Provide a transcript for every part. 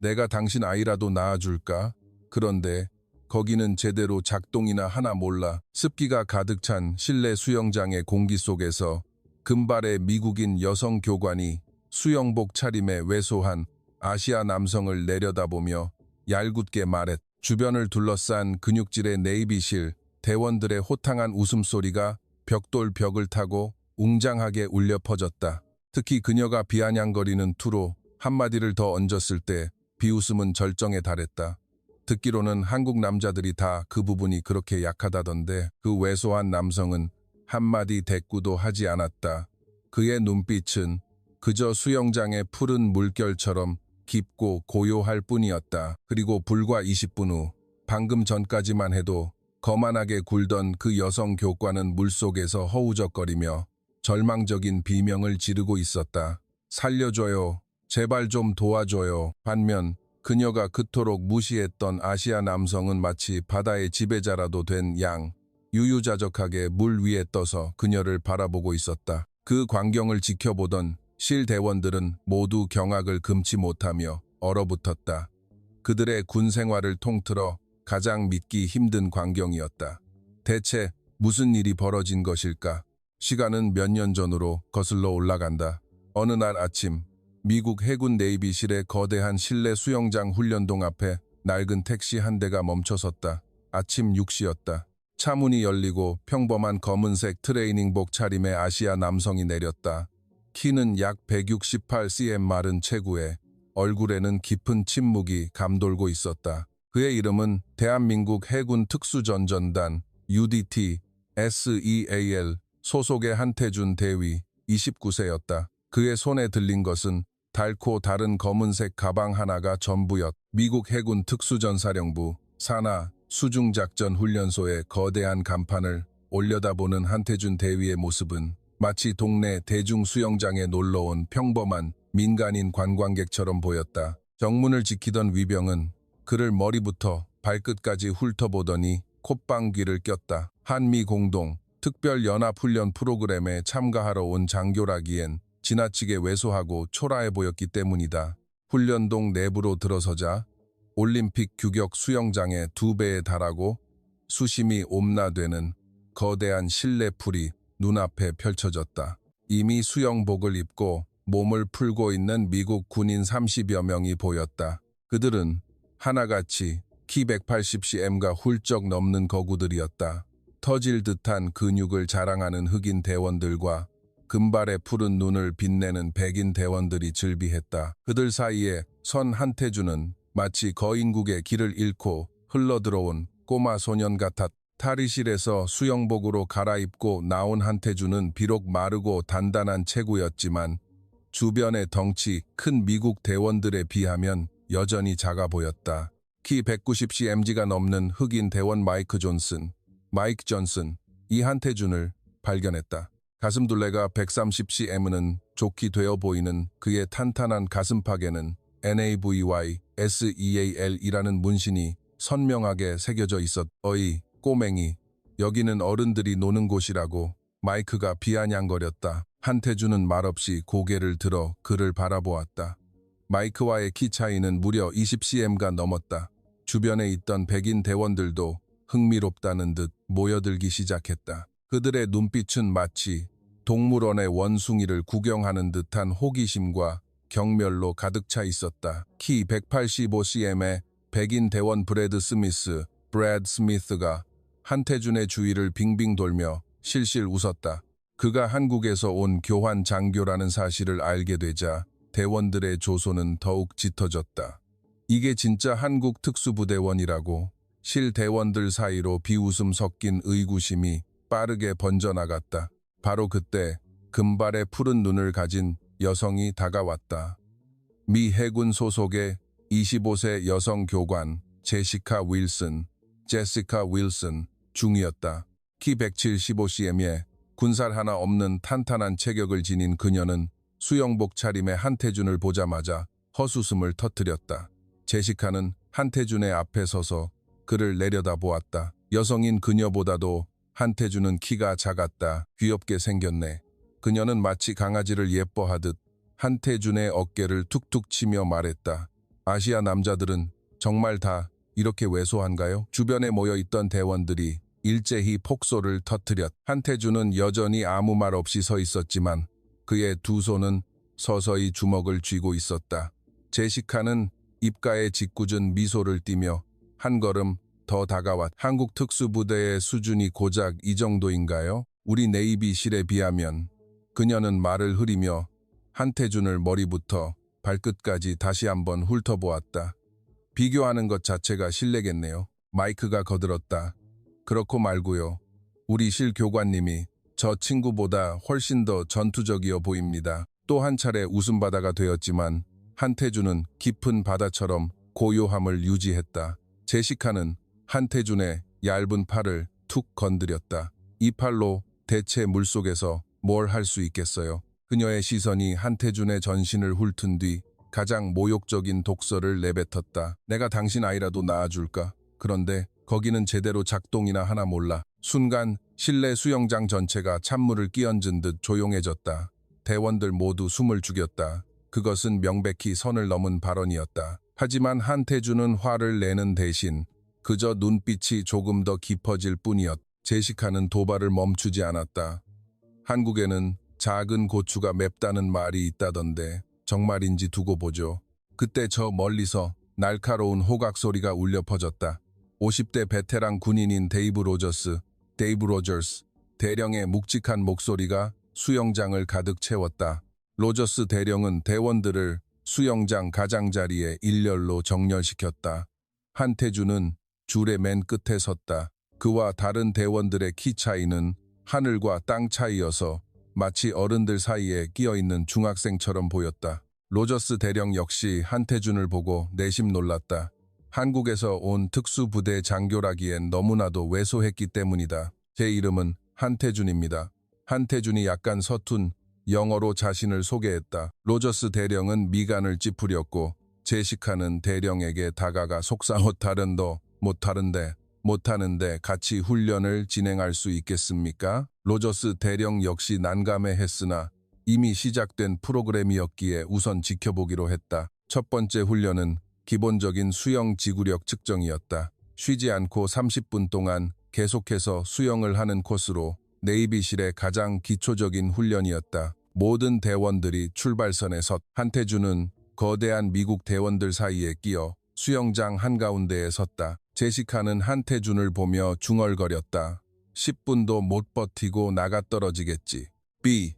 내가 당신 아이라도 낳아줄까? 그런데 거기는 제대로 작동이나 하나 몰라. 습기가 가득 찬 실내 수영장의 공기 속에서 금발의 미국인 여성 교관이 수영복 차림에 왜소한 아시아 남성을 내려다보며 얄궂게 말했다. 주변을 둘러싼 근육질의 네이비실 대원들의 호탕한 웃음소리가 벽돌 벽을 타고 웅장하게 울려 퍼졌다. 특히 그녀가 비아냥거리는 투로 한마디를 더 얹었을 때 비웃음은 절정에 달했다. 듣기로는 한국 남자들이 다 그 부분이 그렇게 약하다던데 그 왜소한 남성은 한마디 대꾸도 하지 않았다. 그의 눈빛은 그저 수영장의 푸른 물결처럼 깊고 고요할 뿐이었다. 그리고 불과 20분 후 방금 전까지만 해도 거만하게 굴던 그 여성 교관은 물속에서 허우적거리며 절망적인 비명을 지르고 있었다. 살려줘요. 제발 좀 도와줘요. 반면 그녀가 그토록 무시했던 아시아 남성은 마치 바다의 지배자라도 된 양, 유유자적하게 물 위에 떠서 그녀를 바라보고 있었다. 그 광경을 지켜보던 실 대원들은 모두 경악을 금치 못하며 얼어붙었다. 그들의 군 생활을 통틀어 가장 믿기 힘든 광경이었다. 대체 무슨 일이 벌어진 것일까? 시간은 몇 년 전으로 거슬러 올라간다. 어느 날 아침, 미국 해군 네이비실의 거대한 실내 수영장 훈련동 앞에 낡은 택시 한 대가 멈춰섰다. 아침 6시였다. 차 문이 열리고 평범한 검은색 트레이닝복 차림의 아시아 남성이 내렸다. 키는 약 168cm 마른 체구에 얼굴에는 깊은 침묵이 감돌고 있었다. 그의 이름은 대한민국 해군 특수전전단 UDT SEAL 소속의 한태준 대위 29세였다. 그의 손에 들린 것은 달고 다른 검은색 가방 하나가 전부였다. 미국 해군 특수전사령부 산하 수중작전훈련소의 거대한 간판을 올려다보는 한태준 대위의 모습은 마치 동네 대중수영장에 놀러온 평범한 민간인 관광객처럼 보였다. 정문을 지키던 위병은 그를 머리부터 발끝까지 훑어보더니 콧방귀를 꼈다. 한미 공동 특별연합훈련 프로그램에 참가하러 온 장교라기엔 지나치게 왜소하고 초라해 보였기 때문이다. 훈련동 내부로 들어서자 올림픽 규격 수영장의 2배에 달하고 수심이 옴나되는 거대한 실내 풀이 눈앞에 펼쳐졌다. 이미 수영복을 입고 몸을 풀고 있는 미국 군인 30여 명이 보였다. 그들은 하나같이 키 180cm가 훌쩍 넘는 거구들이었다. 터질 듯한 근육을 자랑하는 흑인 대원들과 금발의 푸른 눈을 빛내는 백인 대원들이 즐비했다. 그들 사이에 선 한태준은 마치 거인국의 길을 잃고 흘러들어온 꼬마 소년 같았다. 탈의실에서 수영복으로 갈아입고 나온 한태준은 비록 마르고 단단한 체구였지만 주변의 덩치 큰 미국 대원들에 비하면 여전히 작아 보였다. 키 190cm가 넘는 흑인 대원 마이크 존슨, 이 한태준을 발견했다. 가슴둘레가 130cm는 좋게 되어 보이는 그의 탄탄한 가슴팍에는 NAVY SEAL이라는 문신이 선명하게 새겨져 있었다. 어이, 꼬맹이, 여기는 어른들이 노는 곳이라고. 마이크가 비아냥거렸다. 한태준은 말없이 고개를 들어 그를 바라보았다. 마이크와의 키 차이는 무려 20cm가 넘었다. 주변에 있던 백인 대원들도 흥미롭다는 듯 모여들기 시작했다. 그들의 눈빛은 마치 동물원의 원숭이를 구경하는 듯한 호기심과 경멸로 가득 차 있었다. 키 185cm의 백인 대원 브래드 스미스가 한태준의 주위를 빙빙 돌며 실실 웃었다. 그가 한국에서 온 교환 장교라는 사실을 알게 되자 대원들의 조소는 더욱 짙어졌다. 이게 진짜 한국 특수부대원이라고. 실 대원들 사이로 비웃음 섞인 의구심이 빠르게 번져나갔다. 바로 그때 금발의 푸른 눈을 가진 여성이 다가왔다. 미 해군 소속의 25세 여성 교관 제시카 윌슨 중이었다. 키 175cm에 군살 하나 없는 탄탄한 체격을 지닌 그녀는 수영복 차림의 한태준을 보자마자 헛웃음을 터뜨렸다. 제시카는 한태준의 앞에 서서 그를 내려다보았다. 여성인 그녀보다도 한태준은 키가 작았다. 귀엽게 생겼네. 그녀는 마치 강아지를 예뻐하듯 한태준의 어깨를 툭툭 치며 말했다. 아시아 남자들은 정말 다 이렇게 왜소한가요? 주변에 모여있던 대원들이 일제히 폭소를 터뜨렸. 한태준은 여전히 아무 말 없이 서 있었지만 그의 두 손은 서서히 주먹을 쥐고 있었다. 제시카는 입가에 짓궂은 미소를 띠며 한 걸음 더 다가왔. 한국 특수부대의 수준이 고작 이 정도인가요? 우리 네이비실에 비하면. 그녀는 말을 흐리며 한태준을 머리부터 발끝까지 다시 한번 훑어보았다. 비교하는 것 자체가 실례겠네요. 마이크가 거들었다. 그렇고 말고요. 우리 실 교관님이 저 친구보다 훨씬 더 전투적이어 보입니다. 또 한 차례 웃음바다가 되었지만 한태준은 깊은 바다처럼 고요함을 유지했다. 제시카는 한태준의 얇은 팔을 툭 건드렸다. 이 팔로 대체 물속에서 뭘 할 수 있겠어요? 그녀의 시선이 한태준의 전신을 훑은 뒤 가장 모욕적인 독설을 내뱉었다. 내가 당신 아이라도 낳아줄까? 그런데 거기는 제대로 작동이나 하나 몰라. 순간 실내 수영장 전체가 찬물을 끼얹은 듯 조용해졌다. 대원들 모두 숨을 죽였다. 그것은 명백히 선을 넘은 발언이었다. 하지만 한태준은 화를 내는 대신 그저 눈빛이 조금 더 깊어질 뿐이었다. 제시카는 도발을 멈추지 않았다. 한국에는 작은 고추가 맵다는 말이 있다던데 정말인지 두고 보죠. 그때 저 멀리서 날카로운 호각 소리가 울려 퍼졌다. 50대 베테랑 군인인 데이브 로저스 대령의 묵직한 목소리가 수영장을 가득 채웠다. 로저스 대령은 대원들을 수영장 가장자리에 일렬로 정렬시켰다. 한태준은 줄의 맨 끝에 섰다. 그와 다른 대원들의 키 차이는 하늘과 땅 차이여서 마치 어른들 사이에 끼어있는 중학생처럼 보였다. 로저스 대령 역시 한태준을 보고 내심 놀랐다. 한국에서 온 특수부대 장교라기엔 너무나도 왜소했기 때문이다. 제 이름은 한태준입니다. 한태준이 약간 서툰 영어로 자신을 소개했다. 로저스 대령은 미간을 찌푸렸고 제시카는 대령에게 다가가 속상하다른 너 못하는데 같이 훈련을 진행할 수 있겠습니까? 로저스 대령 역시 난감해했으나 이미 시작된 프로그램이었기에 우선 지켜보기로 했다. 첫 번째 훈련은 기본적인 수영 지구력 측정이었다. 쉬지 않고 30분 동안 계속해서 수영을 하는 코스로 네이비실의 가장 기초적인 훈련이었다. 모든 대원들이 출발선에 섰. 한태준은 거대한 미국 대원들 사이에 끼어 수영장 한가운데에 섰다. 제시카는 한태준을 보며 중얼거렸다. 10분도 못 버티고 나가떨어지겠지. B.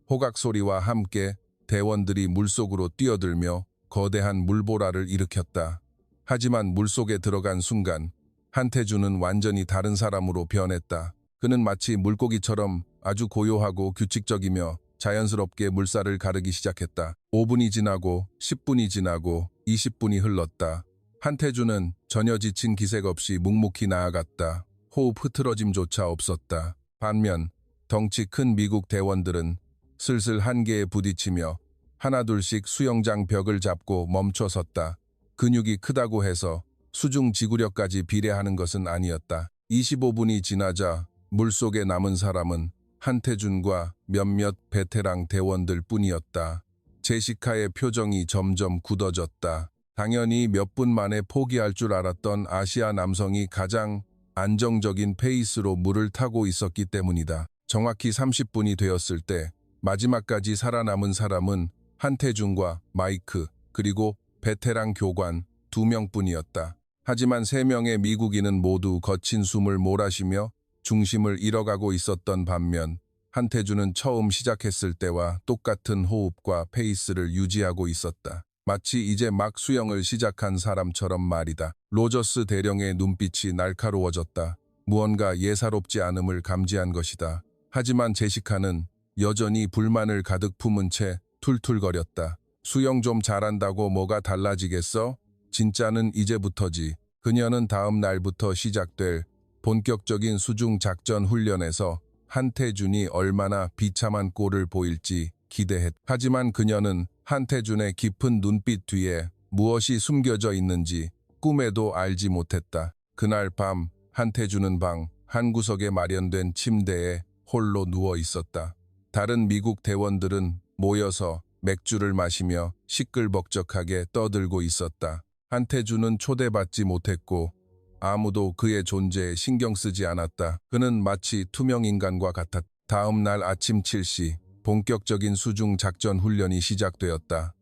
호각 소리와 함께 대원들이 물속으로 뛰어들며 거대한 물보라를 일으켰다. 하지만 물속에 들어간 순간 한태준은 완전히 다른 사람으로 변했다. 그는 마치 물고기처럼 아주 고요하고 규칙적이며 자연스럽게 물살을 가르기 시작했다. 5분이 지나고 10분이 지나고 20분이 흘렀다. 한태준은 전혀 지친 기색 없이 묵묵히 나아갔다. 호흡 흐트러짐조차 없었다. 반면 덩치 큰 미국 대원들은 슬슬 한계에 부딪히며 하나둘씩 수영장 벽을 잡고 멈춰섰다. 근육이 크다고 해서 수중 지구력까지 비례하는 것은 아니었다. 25분이 지나자 물속에 남은 사람은 한태준과 몇몇 베테랑 대원들 뿐이었다. 제시카의 표정이 점점 굳어졌다. 당연히 몇 분 만에 포기할 줄 알았던 아시아 남성이 가장 안정적인 페이스로 물을 타고 있었기 때문이다. 정확히 30분이 되었을 때 마지막까지 살아남은 사람은 한태준과 마이크 그리고 베테랑 교관 2명뿐이었다. 하지만 3명의 미국인은 모두 거친 숨을 몰아쉬며 중심을 잃어가고 있었던 반면 한태준은 처음 시작했을 때와 똑같은 호흡과 페이스를 유지하고 있었다. 마치 이제 막 수영을 시작한 사람처럼 말이다. 로저스 대령의 눈빛이 날카로워졌다. 무언가 예사롭지 않음을 감지한 것이다. 하지만 제시카는 여전히 불만을 가득 품은 채 툴툴거렸다. 수영 좀 잘한다고 뭐가 달라지겠어? 진짜는 이제부터지. 그녀는 다음 날부터 시작될 본격적인 수중 작전 훈련에서 한태준이 얼마나 비참한 꼴을 보일지 기대했다. 하지만 그녀는 한태준의 깊은 눈빛 뒤에 무엇이 숨겨져 있는지 꿈에도 알지 못했다. 그날 밤 한태준은 방 한 구석에 마련된 침대에 홀로 누워 있었다. 다른 미국 대원들은 모여서 맥주를 마시며 시끌벅적하게 떠들고 있었다. 한태준은 초대받지 못했고 아무도 그의 존재에 신경 쓰지 않았다. 그는 마치 투명 인간과 같았다. 다음 날 아침 7시 본격적인 수중 작전 훈련이 시작되었다.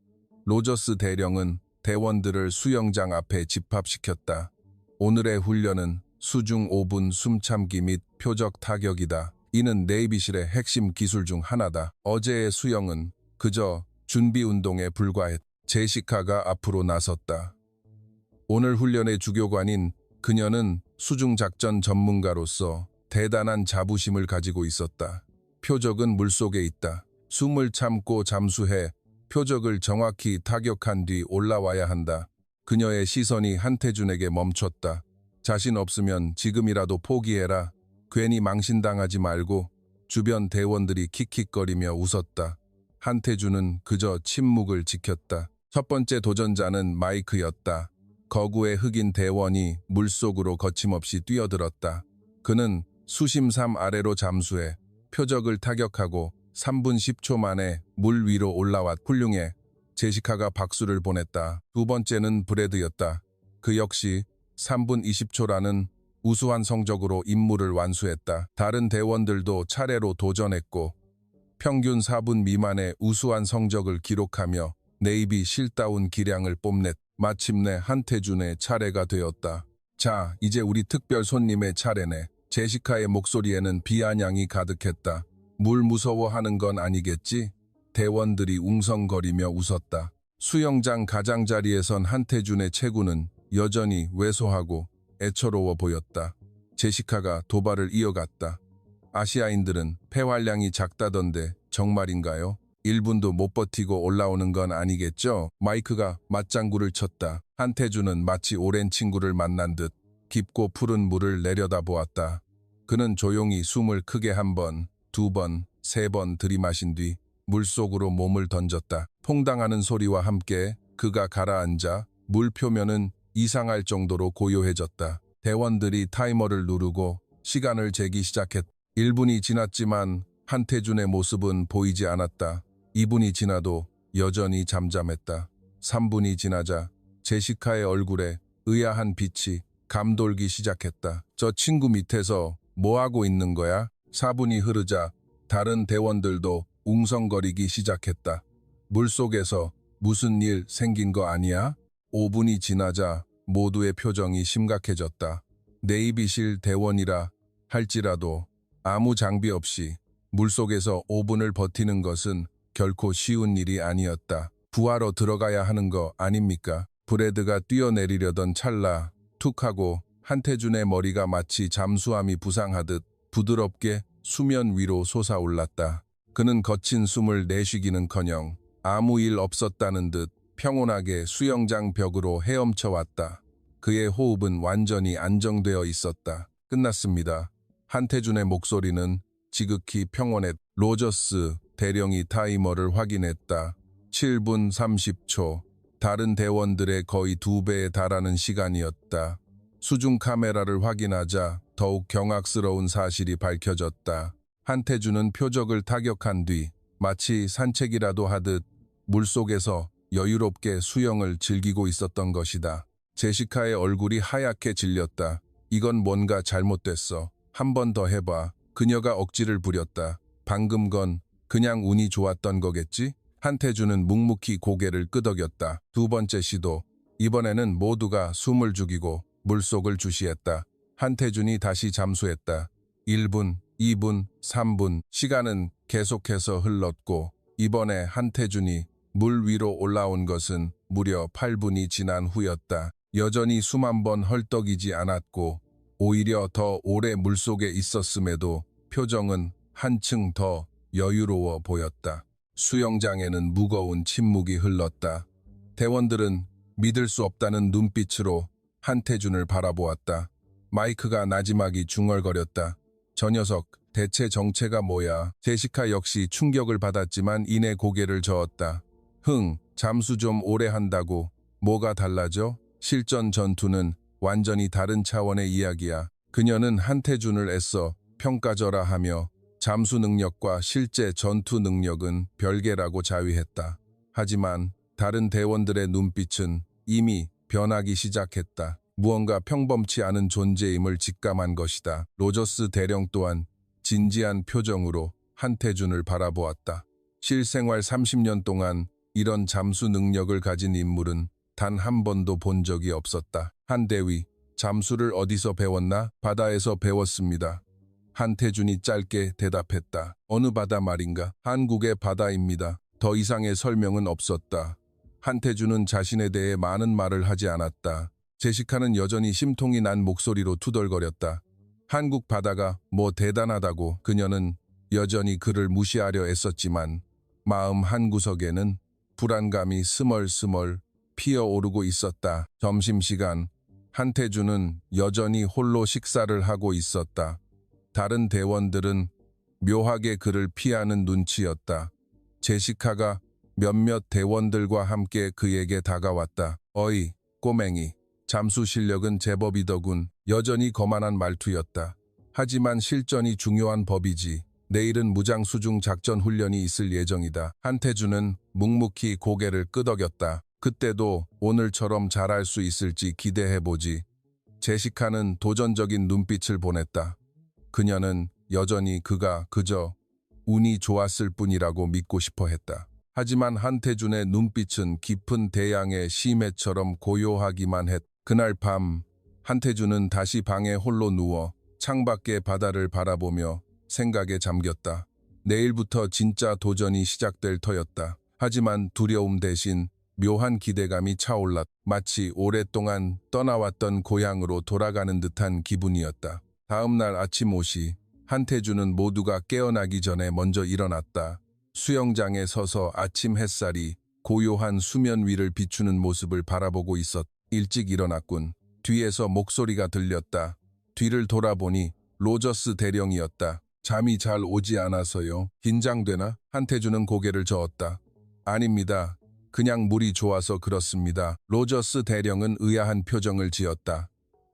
로저스 대령은 대원들을 수영장 앞에 집합시켰다. 오늘의 훈련은 수중 5분 숨참기 및 표적 타격이다. 이는 네이비실의 핵심 기술 중 하나다. 어제의 수영은 그저 준비 운동에 불과했다. 제시카가 앞으로 나섰다. 오늘 훈련의 주교관인 그녀는 수중작전 전문가로서 대단한 자부심을 가지고 있었다. 표적은 물속에 있다. 숨을 참고 잠수해 표적을 정확히 타격한 뒤 올라와야 한다. 그녀의 시선이 한태준에게 멈췄다. 자신 없으면 지금이라도 포기해라. 괜히 망신당하지 말고. 주변 대원들이 킥킥거리며 웃었다. 한태준은 그저 침묵을 지켰다. 첫 번째 도전자는 마이크였다. 거구의 흑인 대원이 물속으로 거침없이 뛰어들었다. 그는 수심삼 아래로 잠수해 표적을 타격하고 3분 10초 만에 물 위로 올라왔. 훌륭해. 제시카가 박수를 보냈다. 두 번째는 브래드였다. 그 역시 3분 20초라는 우수한 성적으로 임무를 완수했다. 다른 대원들도 차례로 도전했고 평균 4분 미만의 우수한 성적을 기록하며 네이비 실다운 기량을 뽐냈다. 마침내 한태준의 차례가 되었다. 자, 이제 우리 특별 손님의 차례네. 제시카의 목소리에는 비아냥이 가득했다. 물 무서워하는 건 아니겠지? 대원들이 웅성거리며 웃었다. 수영장 가장자리에 선 한태준의 체구는 여전히 왜소하고 애처로워 보였다. 제시카가 도발을 이어갔다. 아시아인들은 폐활량이 작다던데 정말인가요? 1분도 못 버티고 올라오는 건 아니겠죠? 마이크가 맞장구를 쳤다. 한태준은 마치 오랜 친구를 만난 듯 깊고 푸른 물을 내려다보았다. 그는 조용히 숨을 크게 한 번, 두 번, 세 번 들이마신 뒤 물속으로 몸을 던졌다. 퐁당하는 소리와 함께 그가 가라앉아 물 표면은 이상할 정도로 고요해졌다. 대원들이 타이머를 누르고 시간을 재기 시작했다. 1분이 지났지만 한태준의 모습은 보이지 않았다. 2분이 지나도 여전히 잠잠했다. 3분이 지나자 제시카의 얼굴에 의아한 빛이 감돌기 시작했다. 저 친구 밑에서 뭐하고 있는 거야? 4분이 흐르자 다른 대원들도 웅성거리기 시작했다. 물속에서 무슨 일 생긴 거 아니야? 5분이 지나자 모두의 표정이 심각해졌다. 네이비실 대원이라 할지라도 아무 장비 없이 물속에서 5분을 버티는 것은 결코 쉬운 일이 아니었다. 구하러 들어가야 하는 거 아닙니까? 브래드가 뛰어내리려던 찰나 툭 하고 한태준의 머리가 마치 잠수함이 부상하듯 부드럽게 수면 위로 솟아올랐다. 그는 거친 숨을 내쉬기는커녕 아무 일 없었다는 듯 평온하게 수영장 벽으로 헤엄쳐 왔다. 그의 호흡은 완전히 안정되어 있었다. 끝났습니다. 한태준의 목소리는 지극히 평온했다. 로저스 대령이 타이머를 확인했다. 7분 30초. 다른 대원들의 거의 2배에 달하는 시간이었다. 수중 카메라를 확인하자 더욱 경악스러운 사실이 밝혀졌다. 한태준은 표적을 타격한 뒤 마치 산책이라도 하듯 물속에서 여유롭게 수영을 즐기고 있었던 것이다. 제시카의 얼굴이 하얗게 질렸다. 이건 뭔가 잘못됐어. 한 번 더 해봐. 그녀가 억지를 부렸다. 방금 건 그냥 운이 좋았던 거겠지? 한태준은 묵묵히 고개를 끄덕였다. 두 번째 시도. 이번에는 모두가 숨을 죽이고 물속을 주시했다. 한태준이 다시 잠수했다. 1분, 2분, 3분. 시간은 계속해서 흘렀고 이번에 한태준이 물 위로 올라온 것은 무려 8분이 지난 후였다. 여전히 숨 한 번 헐떡이지 않았고 오히려 더 오래 물속에 있었음에도 표정은 한층 더 여유로워 보였다. 수영장에는 무거운 침묵이 흘렀다. 대원들은 믿을 수 없다는 눈빛으로 한태준을 바라보았다. 마이크가 나지막이 중얼거렸다. 저 녀석 대체 정체가 뭐야? 제시카 역시 충격을 받았지만 이내 고개를 저었다. 잠수 좀 오래 한다고 뭐가 달라져? 실전 전투는 완전히 다른 차원의 이야기야. 그녀는 한태준을 애써 평가절하하며 잠수 능력과 실제 전투 능력은 별개라고 자위했다. 하지만 다른 대원들의 눈빛은 이미 변하기 시작했다. 무언가 평범치 않은 존재임을 직감한 것이다. 로저스 대령 또한 진지한 표정으로 한태준을 바라보았다. 실생활 30년 동안 이런 잠수 능력을 가진 인물은 단 한 번도 본 적이 없었다. 한대위, 잠수를 어디서 배웠나? 바다에서 배웠습니다. 한태준이 짧게 대답했다. 어느 바다 말인가? 한국의 바다입니다. 더 이상의 설명은 없었다. 한태준은 자신에 대해 많은 말을 하지 않았다. 제시카는 여전히 심통이 난 목소리로 투덜거렸다. 한국 바다가 뭐 대단하다고. 그녀는 여전히 그를 무시하려 애썼지만 마음 한구석에는 불안감이 스멀스멀 피어오르고 있었다. 점심시간, 한태준은 여전히 홀로 식사를 하고 있었다. 다른 대원들은 묘하게 그를 피하는 눈치였다. 제시카가 몇몇 대원들과 함께 그에게 다가왔다. 어이, 꼬맹이, 잠수 실력은 제법이더군. 여전히 거만한 말투였다. 하지만 실전이 중요한 법이지. 내일은 무장수중 작전 훈련이 있을 예정이다. 한태준은 묵묵히 고개를 끄덕였다. 그때도 오늘처럼 잘할 수 있을지 기대해보지. 제시카는 도전적인 눈빛을 보냈다. 그녀는 여전히 그가 그저 운이 좋았을 뿐이라고 믿고 싶어 했다. 하지만 한태준의 눈빛은 깊은 대양의 심해처럼 고요하기만 했다. 그날 밤, 한태준은 다시 방에 홀로 누워 창밖의 바다를 바라보며 생각에 잠겼다. 내일부터 진짜 도전이 시작될 터였다. 하지만 두려움 대신 묘한 기대감이 차올랐다. 마치 오랫동안 떠나왔던 고향으로 돌아가는 듯한 기분이었다. 다음 날 아침 5시, 한태준은 모두가 깨어나기 전에 먼저 일어났다. 수영장에 서서 아침 햇살이 고요한 수면 위를 비추는 모습을 바라보고 있었다. 일찍 일어났군. 뒤에서 목소리가 들렸다. 뒤를 돌아보니 로저스 대령이었다. 잠이 잘 오지 않아서요. 긴장되나? 한태준은 고개를 저었다. 아닙니다. 그냥 물이 좋아서 그렇습니다. 로저스 대령은 의아한 표정을 지었다.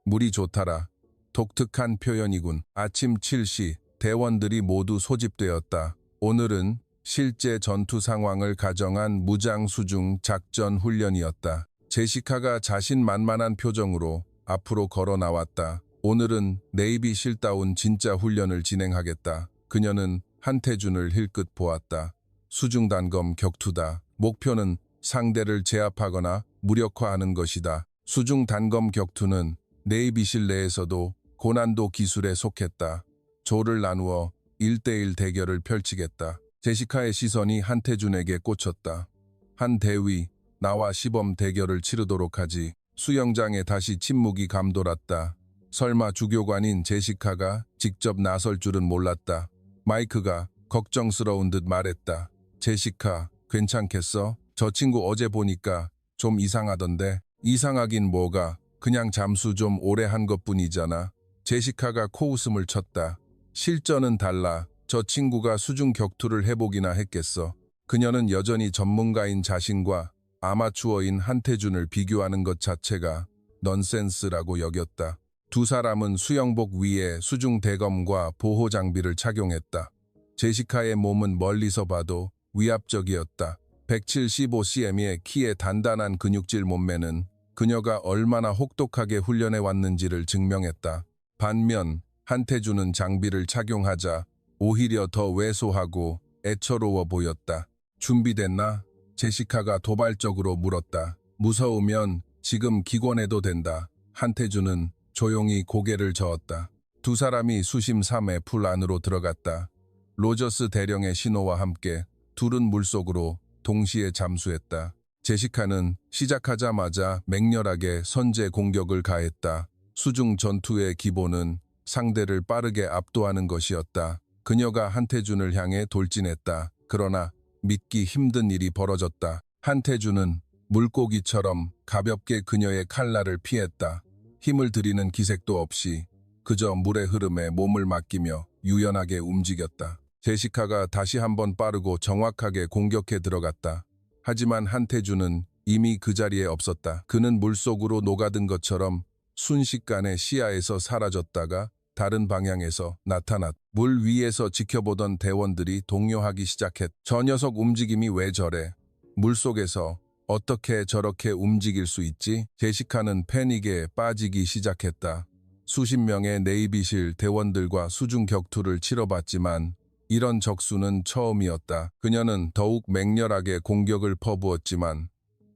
물이 좋다라. 독특한 표현이군. 아침 7시 대원들이 모두 소집되었다. 오늘은 실제 전투 상황을 가정한 무장수중 작전 훈련이었다. 제시카가 자신만만한 표정으로 앞으로 걸어 나왔다. 오늘은 네이비실다운 진짜 훈련을 진행하겠다. 그녀는 한태준을 힐끗 보았다. 수중단검 격투다. 목표는 상대를 제압하거나 무력화하는 것이다. 수중단검 격투는 네이비실 내에서도 고난도 기술에 속했다. 조를 나누어 1대1 대결을 펼치겠다. 제시카의 시선이 한태준에게 꽂혔다. 한 대위, 나와 시범 대결을 치르도록 하지. 수영장에 다시 침묵이 감돌았다. 설마 주교관인 제시카가 직접 나설 줄은 몰랐다. 마이크가 걱정스러운 듯 말했다. 제시카, 괜찮겠어? 저 친구 어제 보니까 좀 이상하던데. 이상하긴 뭐가, 그냥 잠수 좀 오래 한 것뿐이잖아. 제시카가 코웃음을 쳤다. 실전은 달라. 저 친구가 수중 격투를 해보기나 했겠어. 그녀는 여전히 전문가인 자신과 아마추어인 한태준을 비교하는 것 자체가 넌센스라고 여겼다. 두 사람은 수영복 위에 수중 대검과 보호 장비를 착용했다. 제시카의 몸은 멀리서 봐도 위압적이었다. 175cm의 키에 단단한 근육질 몸매는 그녀가 얼마나 혹독하게 훈련해 왔는지를 증명했다. 반면 한태준은 장비를 착용하자 오히려 더 왜소하고 애처로워 보였다. 준비됐나? 제시카가 도발적으로 물었다. 무서우면 지금 기권해도 된다. 한태준은 조용히 고개를 저었다. 두 사람이 수심 3의 풀 안으로 들어갔다. 로저스 대령의 신호와 함께 둘은 물속으로 동시에 잠수했다. 제시카는 시작하자마자 맹렬하게 선제 공격을 가했다. 수중 전투의 기본은 상대를 빠르게 압도하는 것이었다. 그녀가 한태준을 향해 돌진했다. 그러나 믿기 힘든 일이 벌어졌다. 한태준은 물고기처럼 가볍게 그녀의 칼날을 피했다. 힘을 들이는 기색도 없이 그저 물의 흐름에 몸을 맡기며 유연하게 움직였다. 제시카가 다시 한번 빠르고 정확하게 공격해 들어갔다. 하지만 한태준은 이미 그 자리에 없었다. 그는 물속으로 녹아든 것처럼 순식간에 시야에서 사라졌다가 다른 방향에서 나타났다. 물 위에서 지켜보던 대원들이 동요하기 시작했다. 저 녀석 움직임이 왜 저래? 물속에서 어떻게 저렇게 움직일 수 있지? 제시카는 패닉에 빠지기 시작했다. 수십 명의 네이비실 대원들과 수중 격투를 치러봤지만 이런 적수는 처음이었다. 그녀는 더욱 맹렬하게 공격을 퍼부었지만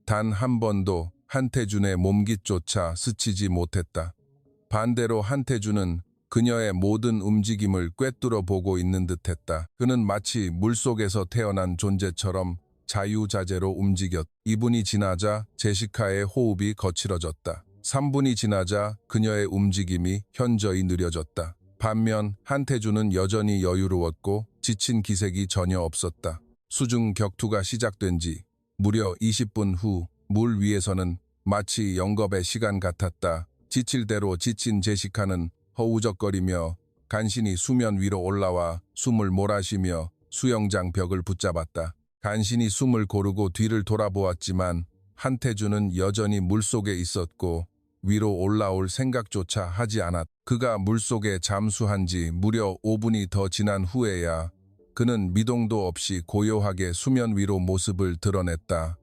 단 한 번도 한태준의 몸깃조차 스치지 못했다. 반대로 한태준은 그녀의 모든 움직임을 꿰뚫어 보고 있는 듯했다. 그는 마치 물속에서 태어난 존재처럼 자유자재로 움직였다. 2분이 지나자 제시카의 호흡이 거칠어졌다. 3분이 지나자 그녀의 움직임이 현저히 느려졌다. 반면 한태준은 여전히 여유로웠고 지친 기색이 전혀 없었다. 수중 격투가 시작된 지 무려 20분 후 물 위에서는 마치 영겁의 시간 같았다. 지칠 대로 지친 제시카는 허우적거리며 간신히 수면 위로 올라와 숨을 몰아쉬며 수영장 벽을 붙잡았다. 간신히 숨을 고르고 뒤를 돌아보았지만 한태준은 여전히 물속에 있었고 위로 올라올 생각조차 하지 않았다. 그가 물속에 잠수한 지 무려 5분이 더 지난 후에야 그는 미동도 없이 고요하게 수면 위로 모습을 드러냈다.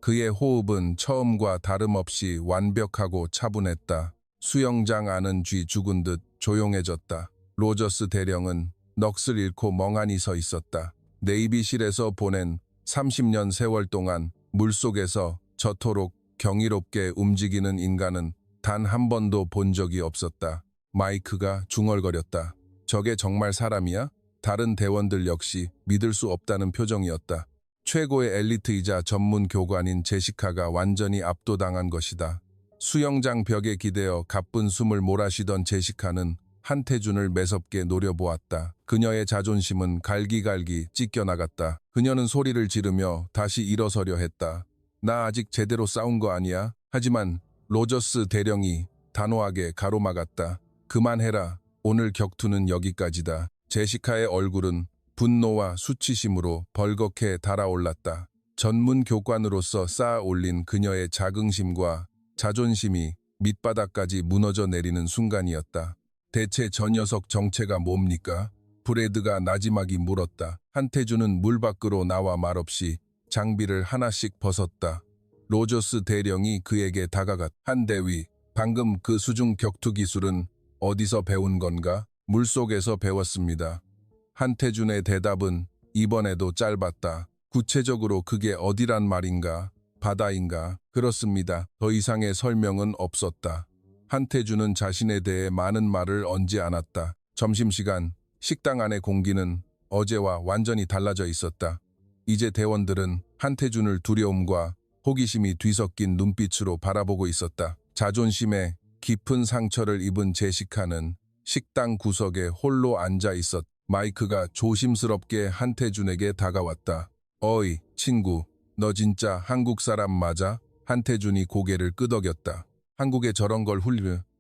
그의 호흡은 처음과 다름없이 완벽하고 차분했다. 수영장 안은 쥐 죽은 듯 조용해졌다. 로저스 대령은 넋을 잃고 멍하니 서 있었다. 네이비실에서 보낸 30년 세월 동안 물속에서 저토록 경이롭게 움직이는 인간은 단 한 번도 본 적이 없었다. 마이크가 중얼거렸다. 저게 정말 사람이야? 다른 대원들 역시 믿을 수 없다는 표정이었다. 최고의 엘리트이자 전문 교관인 제시카가 완전히 압도당한 것이다. 수영장 벽에 기대어 가쁜 숨을 몰아쉬던 제시카는 한태준을 매섭게 노려보았다. 그녀의 자존심은 갈기갈기 찢겨나갔다. 그녀는 소리를 지르며 다시 일어서려 했다. 나 아직 제대로 싸운 거 아니야? 하지만 로저스 대령이 단호하게 가로막았다. 그만해라. 오늘 격투는 여기까지다. 제시카의 얼굴은 분노와 수치심으로 벌겋게 달아올랐다. 전문 교관으로서 쌓아 올린 그녀의 자긍심과 자존심이 밑바닥까지 무너져 내리는 순간이었다. 대체 저 녀석 정체가 뭡니까? 브래드가 나지막이 물었다. 한태준은 물 밖으로 나와 말없이 장비를 하나씩 벗었다. 로저스 대령이 그에게 다가갔다. 한대위, 방금 그 수중 격투 기술은 어디서 배운 건가? 물속에서 배웠습니다. 한태준의 대답은 이번에도 짧았다. 구체적으로 그게 어디란 말인가? 바다인가? 그렇습니다. 더 이상의 설명은 없었다. 한태준은 자신에 대해 많은 말을 얹지 않았다. 점심시간, 식당 안의 공기는 어제와 완전히 달라져 있었다. 이제 대원들은 한태준을 두려움과 호기심이 뒤섞인 눈빛으로 바라보고 있었다. 자존심에 깊은 상처를 입은 제시카는 식당 구석에 홀로 앉아 있었다. 마이크가 조심스럽게 한태준에게 다가왔다. 어이, 친구, 너 진짜 한국 사람 맞아? 한태준이 고개를 끄덕였다. 한국에 저런 걸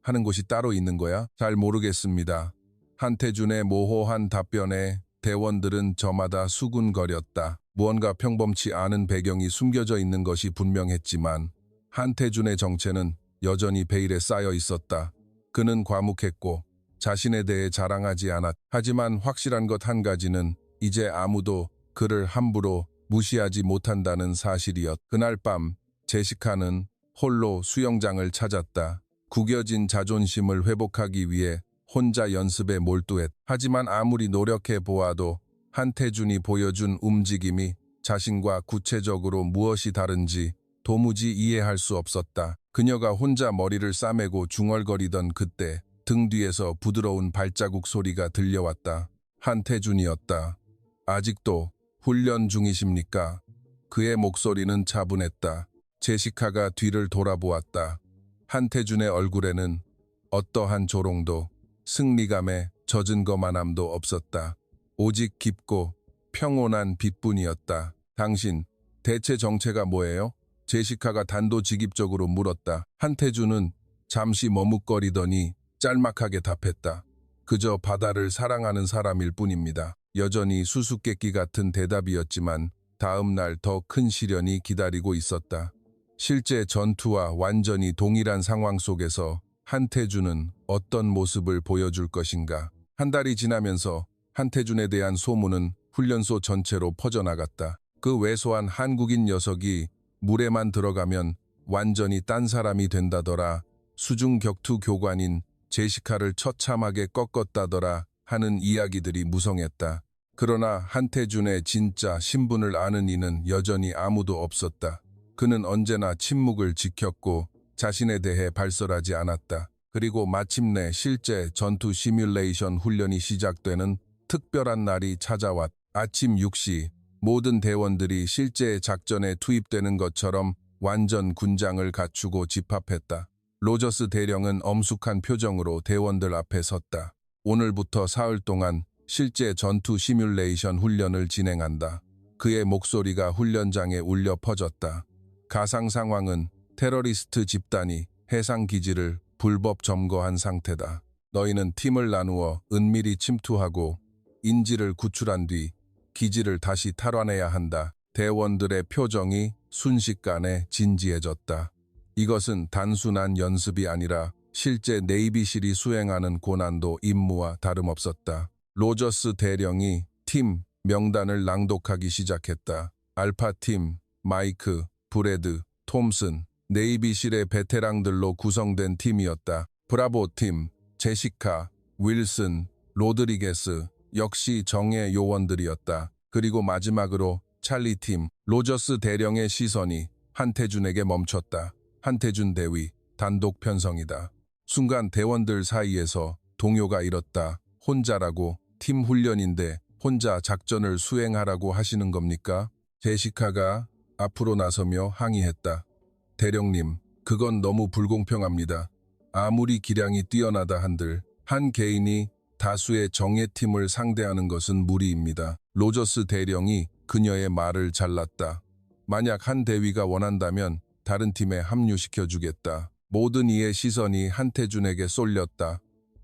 하는 곳이 따로 있는 거야? 잘 모르겠습니다. 한태준의 모호한 답변에 대원들은 저마다 수군거렸다. 무언가 평범치 않은 배경이 숨겨져 있는 것이 분명했지만 한태준의 정체는 여전히 베일에 쌓여 있었다. 그는 과묵했고 자신에 대해 자랑하지 않았다. 하지만 확실한 것 한 가지는 이제 아무도 그를 함부로 무시하지 못한다는 사실이었다. 그날 밤 제시카는 홀로 수영장을 찾았다. 구겨진 자존심을 회복하기 위해 혼자 연습에 몰두했다. 하지만 아무리 노력해 보아도 한태준이 보여준 움직임이 자신과 구체적으로 무엇이 다른지 도무지 이해할 수 없었다. 그녀가 혼자 머리를 싸매고 중얼거리던 그때 등 뒤에서 부드러운 발자국 소리가 들려왔다. 한태준이었다. 아직도 훈련 중이십니까? 그의 목소리는 차분했다. 제시카가 뒤를 돌아보았다. 한태준의 얼굴에는 어떠한 조롱도 승리감에 젖은 거만함도 없었다. 오직 깊고 평온한 빛뿐이었다. 당신, 대체 정체가 뭐예요? 제시카가 단도직입적으로 물었다. 한태준은 잠시 머뭇거리더니 짤막하게 답했다. 그저 바다를 사랑하는 사람일 뿐입니다. 여전히 수수께끼 같은 대답이었지만 다음 날 더 큰 시련이 기다리고 있었다. 실제 전투와 완전히 동일한 상황 속에서 한태준은 어떤 모습을 보여줄 것인가. 한 달이 지나면서 한태준에 대한 소문은 훈련소 전체로 퍼져나갔다. 그 왜소한 한국인 녀석이 물에만 들어가면 완전히 딴 사람이 된다더라. 수중 격투 교관인 제시카를 처참하게 꺾었다더라 하는 이야기들이 무성했다. 그러나 한태준의 진짜 신분을 아는 이는 여전히 아무도 없었다. 그는 언제나 침묵을 지켰고 자신에 대해 발설하지 않았다. 그리고 마침내 실제 전투 시뮬레이션 훈련이 시작되는 특별한 날이 찾아왔다. 아침 6시 모든 대원들이 실제 작전에 투입되는 것처럼 완전 군장을 갖추고 집합했다. 로저스 대령은 엄숙한 표정으로 대원들 앞에 섰다. 오늘부터 사흘 동안 실제 전투 시뮬레이션 훈련을 진행한다. 그의 목소리가 훈련장에 울려 퍼졌다. 가상 상황은 테러리스트 집단이 해상 기지를 불법 점거한 상태다. 너희는 팀을 나누어 은밀히 침투하고 인지를 구출한 뒤 기지를 다시 탈환해야 한다. 대원들의 표정이 순식간에 진지해졌다. 이것은 단순한 연습이 아니라 실제 네이비실이 수행하는 고난도 임무와 다름없었다. 로저스 대령이 팀 명단을 낭독하기 시작했다. 알파팀, 마이크, 브래드, 톰슨, 네이비실의 베테랑들로 구성된 팀이었다. 브라보팀, 제시카, 윌슨, 로드리게스, 역시 정예 요원들이었다. 그리고 마지막으로 찰리팀, 로저스 대령의 시선이 한태준에게 멈췄다. 한태준 대위, 단독 편성이다. 순간 대원들 사이에서 동요가 일었다. 혼자라고, 팀 훈련인데 혼자 작전을 수행하라고 하시는 겁니까? 제시카가 앞으로 나서며 항의했다. 대령님, 그건 너무 불공평합니다. 아무리 기량이 뛰어나다 한들 한 개인이 다수의 정예팀을 상대하는 것은 무리입니다. 로저스 대령이 그녀의 말을 잘랐다. 만약 한 대위가 원한다면 다른 팀에 합류시켜주겠다. 모든 이의 시선이 한태준에게 쏠렸다.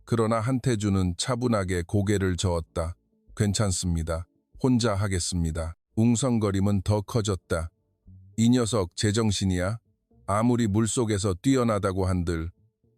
그러나 한태준은 차분하게 고개를 저었다. 괜찮습니다. 혼자 하겠습니다. 웅성거림은 더 커졌다. 이 녀석 제정신이야? 아무리 물속에서 뛰어나다고 한들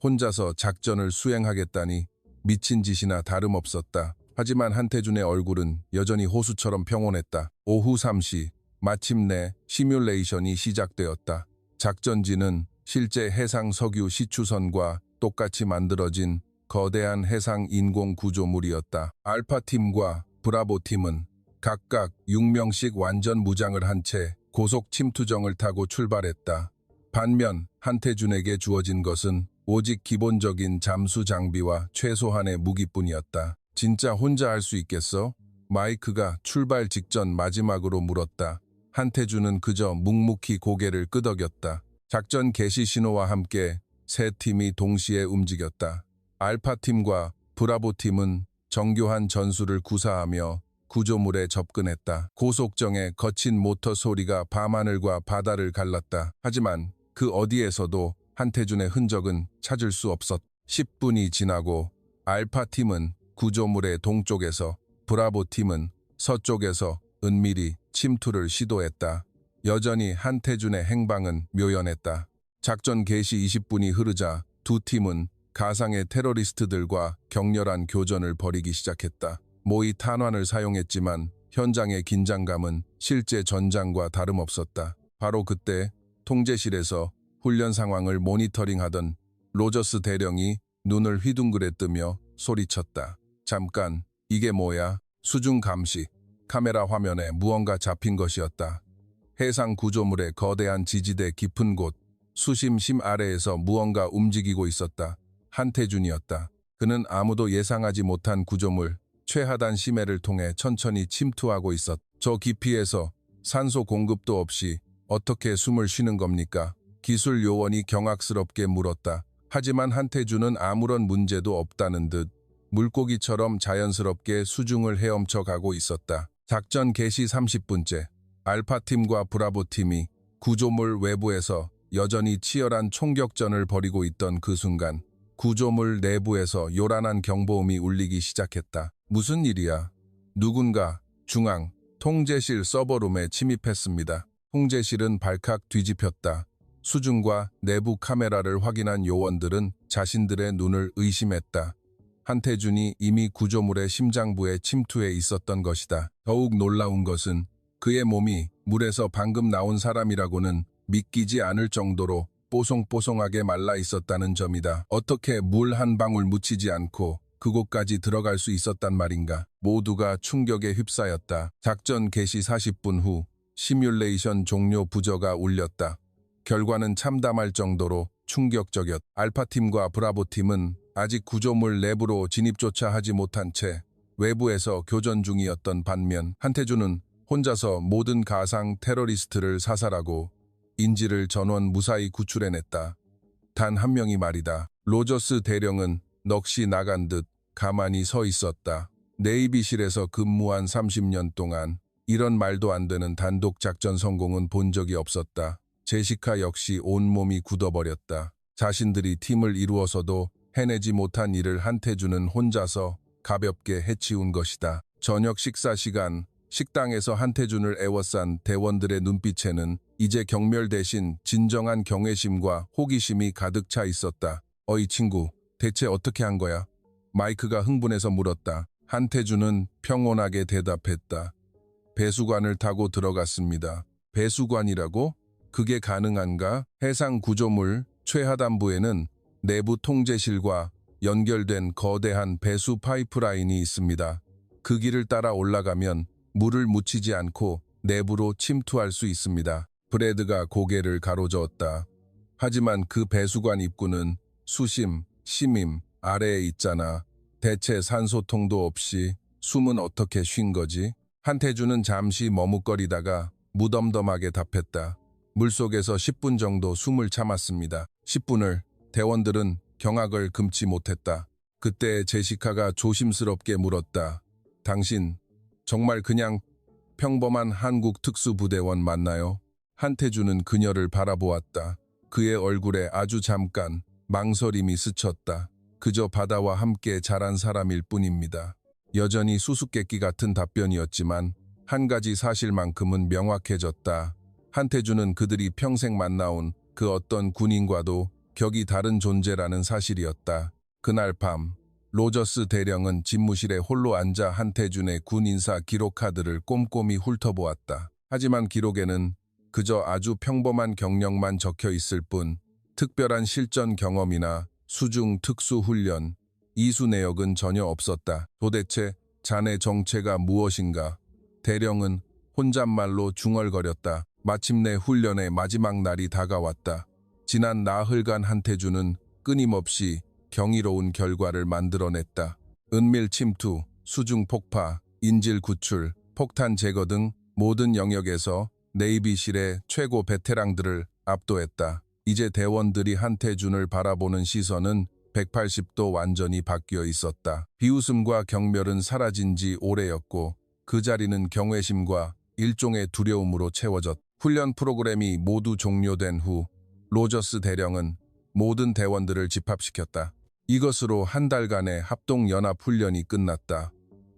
혼자서 작전을 수행하겠다니 미친 짓이나 다름없었다. 하지만 한태준의 얼굴은 여전히 호수처럼 평온했다. 오후 3시, 마침내 시뮬레이션이 시작되었다. 작전지는 실제 해상 석유 시추선과 똑같이 만들어진 거대한 해상 인공 구조물이었다. 알파팀과 브라보팀은 각각 6명씩 완전 무장을 한 채 고속 침투정을 타고 출발했다. 반면 한태준에게 주어진 것은 오직 기본적인 잠수 장비와 최소한의 무기뿐이었다. 진짜 혼자 할 수 있겠어? 마이크가 출발 직전 마지막으로 물었다. 한태준은 그저 묵묵히 고개를 끄덕였다. 작전 개시 신호와 함께 세 팀이 동시에 움직였다. 알파팀과 브라보팀은 정교한 전술을 구사하며 구조물에 접근했다. 고속정의 거친 모터 소리가 밤하늘과 바다를 갈랐다. 하지만 그 어디에서도 한태준의 흔적은 찾을 수 없었다. 10분이 지나고 알파팀은 구조물의 동쪽에서, 브라보팀은 서쪽에서 은밀히 침투를 시도했다. 여전히 한태준의 행방은 묘연했다. 작전 개시 20분이 흐르자 두 팀은 가상의 테러리스트들과 격렬한 교전을 벌이기 시작했다. 모의 탄환을 사용했지만 현장의 긴장감은 실제 전장과 다름없었다. 바로 그때 통제실에서 훈련 상황을 모니터링하던 로저스 대령이 눈을 휘둥그레 뜨며 소리쳤다. 잠깐, 이게 뭐야? 수중 감시. 카메라 화면에 무언가 잡힌 것이었다. 해상 구조물의 거대한 지지대 깊은 곳, 수심 아래에서 무언가 움직이고 있었다. 한태준이었다. 그는 아무도 예상하지 못한 구조물, 최하단 심해를 통해 천천히 침투하고 있었다. 저 깊이에서 산소 공급도 없이 어떻게 숨을 쉬는 겁니까? 기술 요원이 경악스럽게 물었다. 하지만 한태준은 아무런 문제도 없다는 듯 물고기처럼 자연스럽게 수중을 헤엄쳐 가고 있었다. 작전 개시 30분째, 알파팀과 브라보팀이 구조물 외부에서 여전히 치열한 총격전을 벌이고 있던 그 순간 구조물 내부에서 요란한 경보음이 울리기 시작했다. 무슨 일이야? 누군가 중앙 통제실 서버룸에 침입했습니다. 통제실은 발칵 뒤집혔다. 수중과 내부 카메라를 확인한 요원들은 자신들의 눈을 의심했다. 한태준이 이미 구조물의 심장부에 침투해 있었던 것이다. 더욱 놀라운 것은 그의 몸이 물에서 방금 나온 사람이라고는 믿기지 않을 정도로 뽀송뽀송하게 말라 있었다는 점이다. 어떻게 물 한 방울 묻히지 않고 그곳까지 들어갈 수 있었단 말인가. 모두가 충격에 휩싸였다. 작전 개시 40분 후 시뮬레이션 종료 부저가 울렸다. 결과는 참담할 정도로 충격적이었다. 알파팀과 브라보팀은 아직 구조물 내부로 진입조차 하지 못한 채 외부에서 교전 중이었던 반면 한태준은 혼자서 모든 가상 테러리스트를 사살하고 인지를 전원 무사히 구출해냈다. 단 한 명이 말이다. 로저스 대령은 넋이 나간 듯 가만히 서 있었다. 네이비실에서 근무한 30년 동안 이런 말도 안 되는 단독 작전 성공은 본 적이 없었다. 제시카 역시 온몸이 굳어버렸다. 자신들이 팀을 이루어서도 해내지 못한 일을 한태준은 혼자서 가볍게 해치운 것이다. 저녁 식사 시간, 식당에서 한태준을 애워싼 대원들의 눈빛에는 이제 경멸 대신 진정한 경외심과 호기심이 가득 차 있었다. 어이 친구, 대체 어떻게 한 거야? 마이크가 흥분해서 물었다. 한태준은 평온하게 대답했다. 배수관을 타고 들어갔습니다. 배수관이라고? 그게 가능한가? 해상 구조물 최하단부에는 내부 통제실과 연결된 거대한 배수 파이프라인이 있습니다. 그 길을 따라 올라가면 물을 묻히지 않고 내부로 침투할 수 있습니다. 브래드가 고개를 가로저었다. 하지만 그 배수관 입구는 수심, 심임 아래에 있잖아. 대체 산소통도 없이 숨은 어떻게 쉰 거지? 한태준은 잠시 머뭇거리다가 무덤덤하게 답했다. 물속에서 10분 정도 숨을 참았습니다. 10분을 대원들은 경악을 금치 못했다. 그때 제시카가 조심스럽게 물었다. 당신 정말 그냥 평범한 한국 특수부대원 맞나요? 한태준은 그녀를 바라보았다. 그의 얼굴에 아주 잠깐 망설임이 스쳤다. 그저 바다와 함께 자란 사람일 뿐입니다. 여전히 수수께끼 같은 답변이었지만 한 가지 사실만큼은 명확해졌다. 한태준은 그들이 평생 만나온 그 어떤 군인과도 격이 다른 존재라는 사실이었다. 그날 밤 로저스 대령은 집무실에 홀로 앉아 한태준의 군인사 기록카드를 꼼꼼히 훑어보았다. 하지만 기록에는 그저 아주 평범한 경력만 적혀 있을 뿐 특별한 실전 경험이나 수중 특수훈련, 이수 내역은 전혀 없었다. 도대체 자네 정체가 무엇인가? 대령은 혼잣말로 중얼거렸다. 마침내 훈련의 마지막 날이 다가왔다. 지난 나흘간 한태준은 끊임없이 경이로운 결과를 만들어냈다. 은밀 침투, 수중 폭파, 인질 구출, 폭탄 제거 등 모든 영역에서 네이비실의 최고 베테랑들을 압도했다. 이제 대원들이 한태준을 바라보는 시선은 180도 완전히 바뀌어 있었다. 비웃음과 경멸은 사라진 지 오래였고 그 자리는 경외심과 일종의 두려움으로 채워졌다. 훈련 프로그램이 모두 종료된 후 로저스 대령은 모든 대원들을 집합시켰다. 이것으로 한 달간의 합동연합훈련이 끝났다.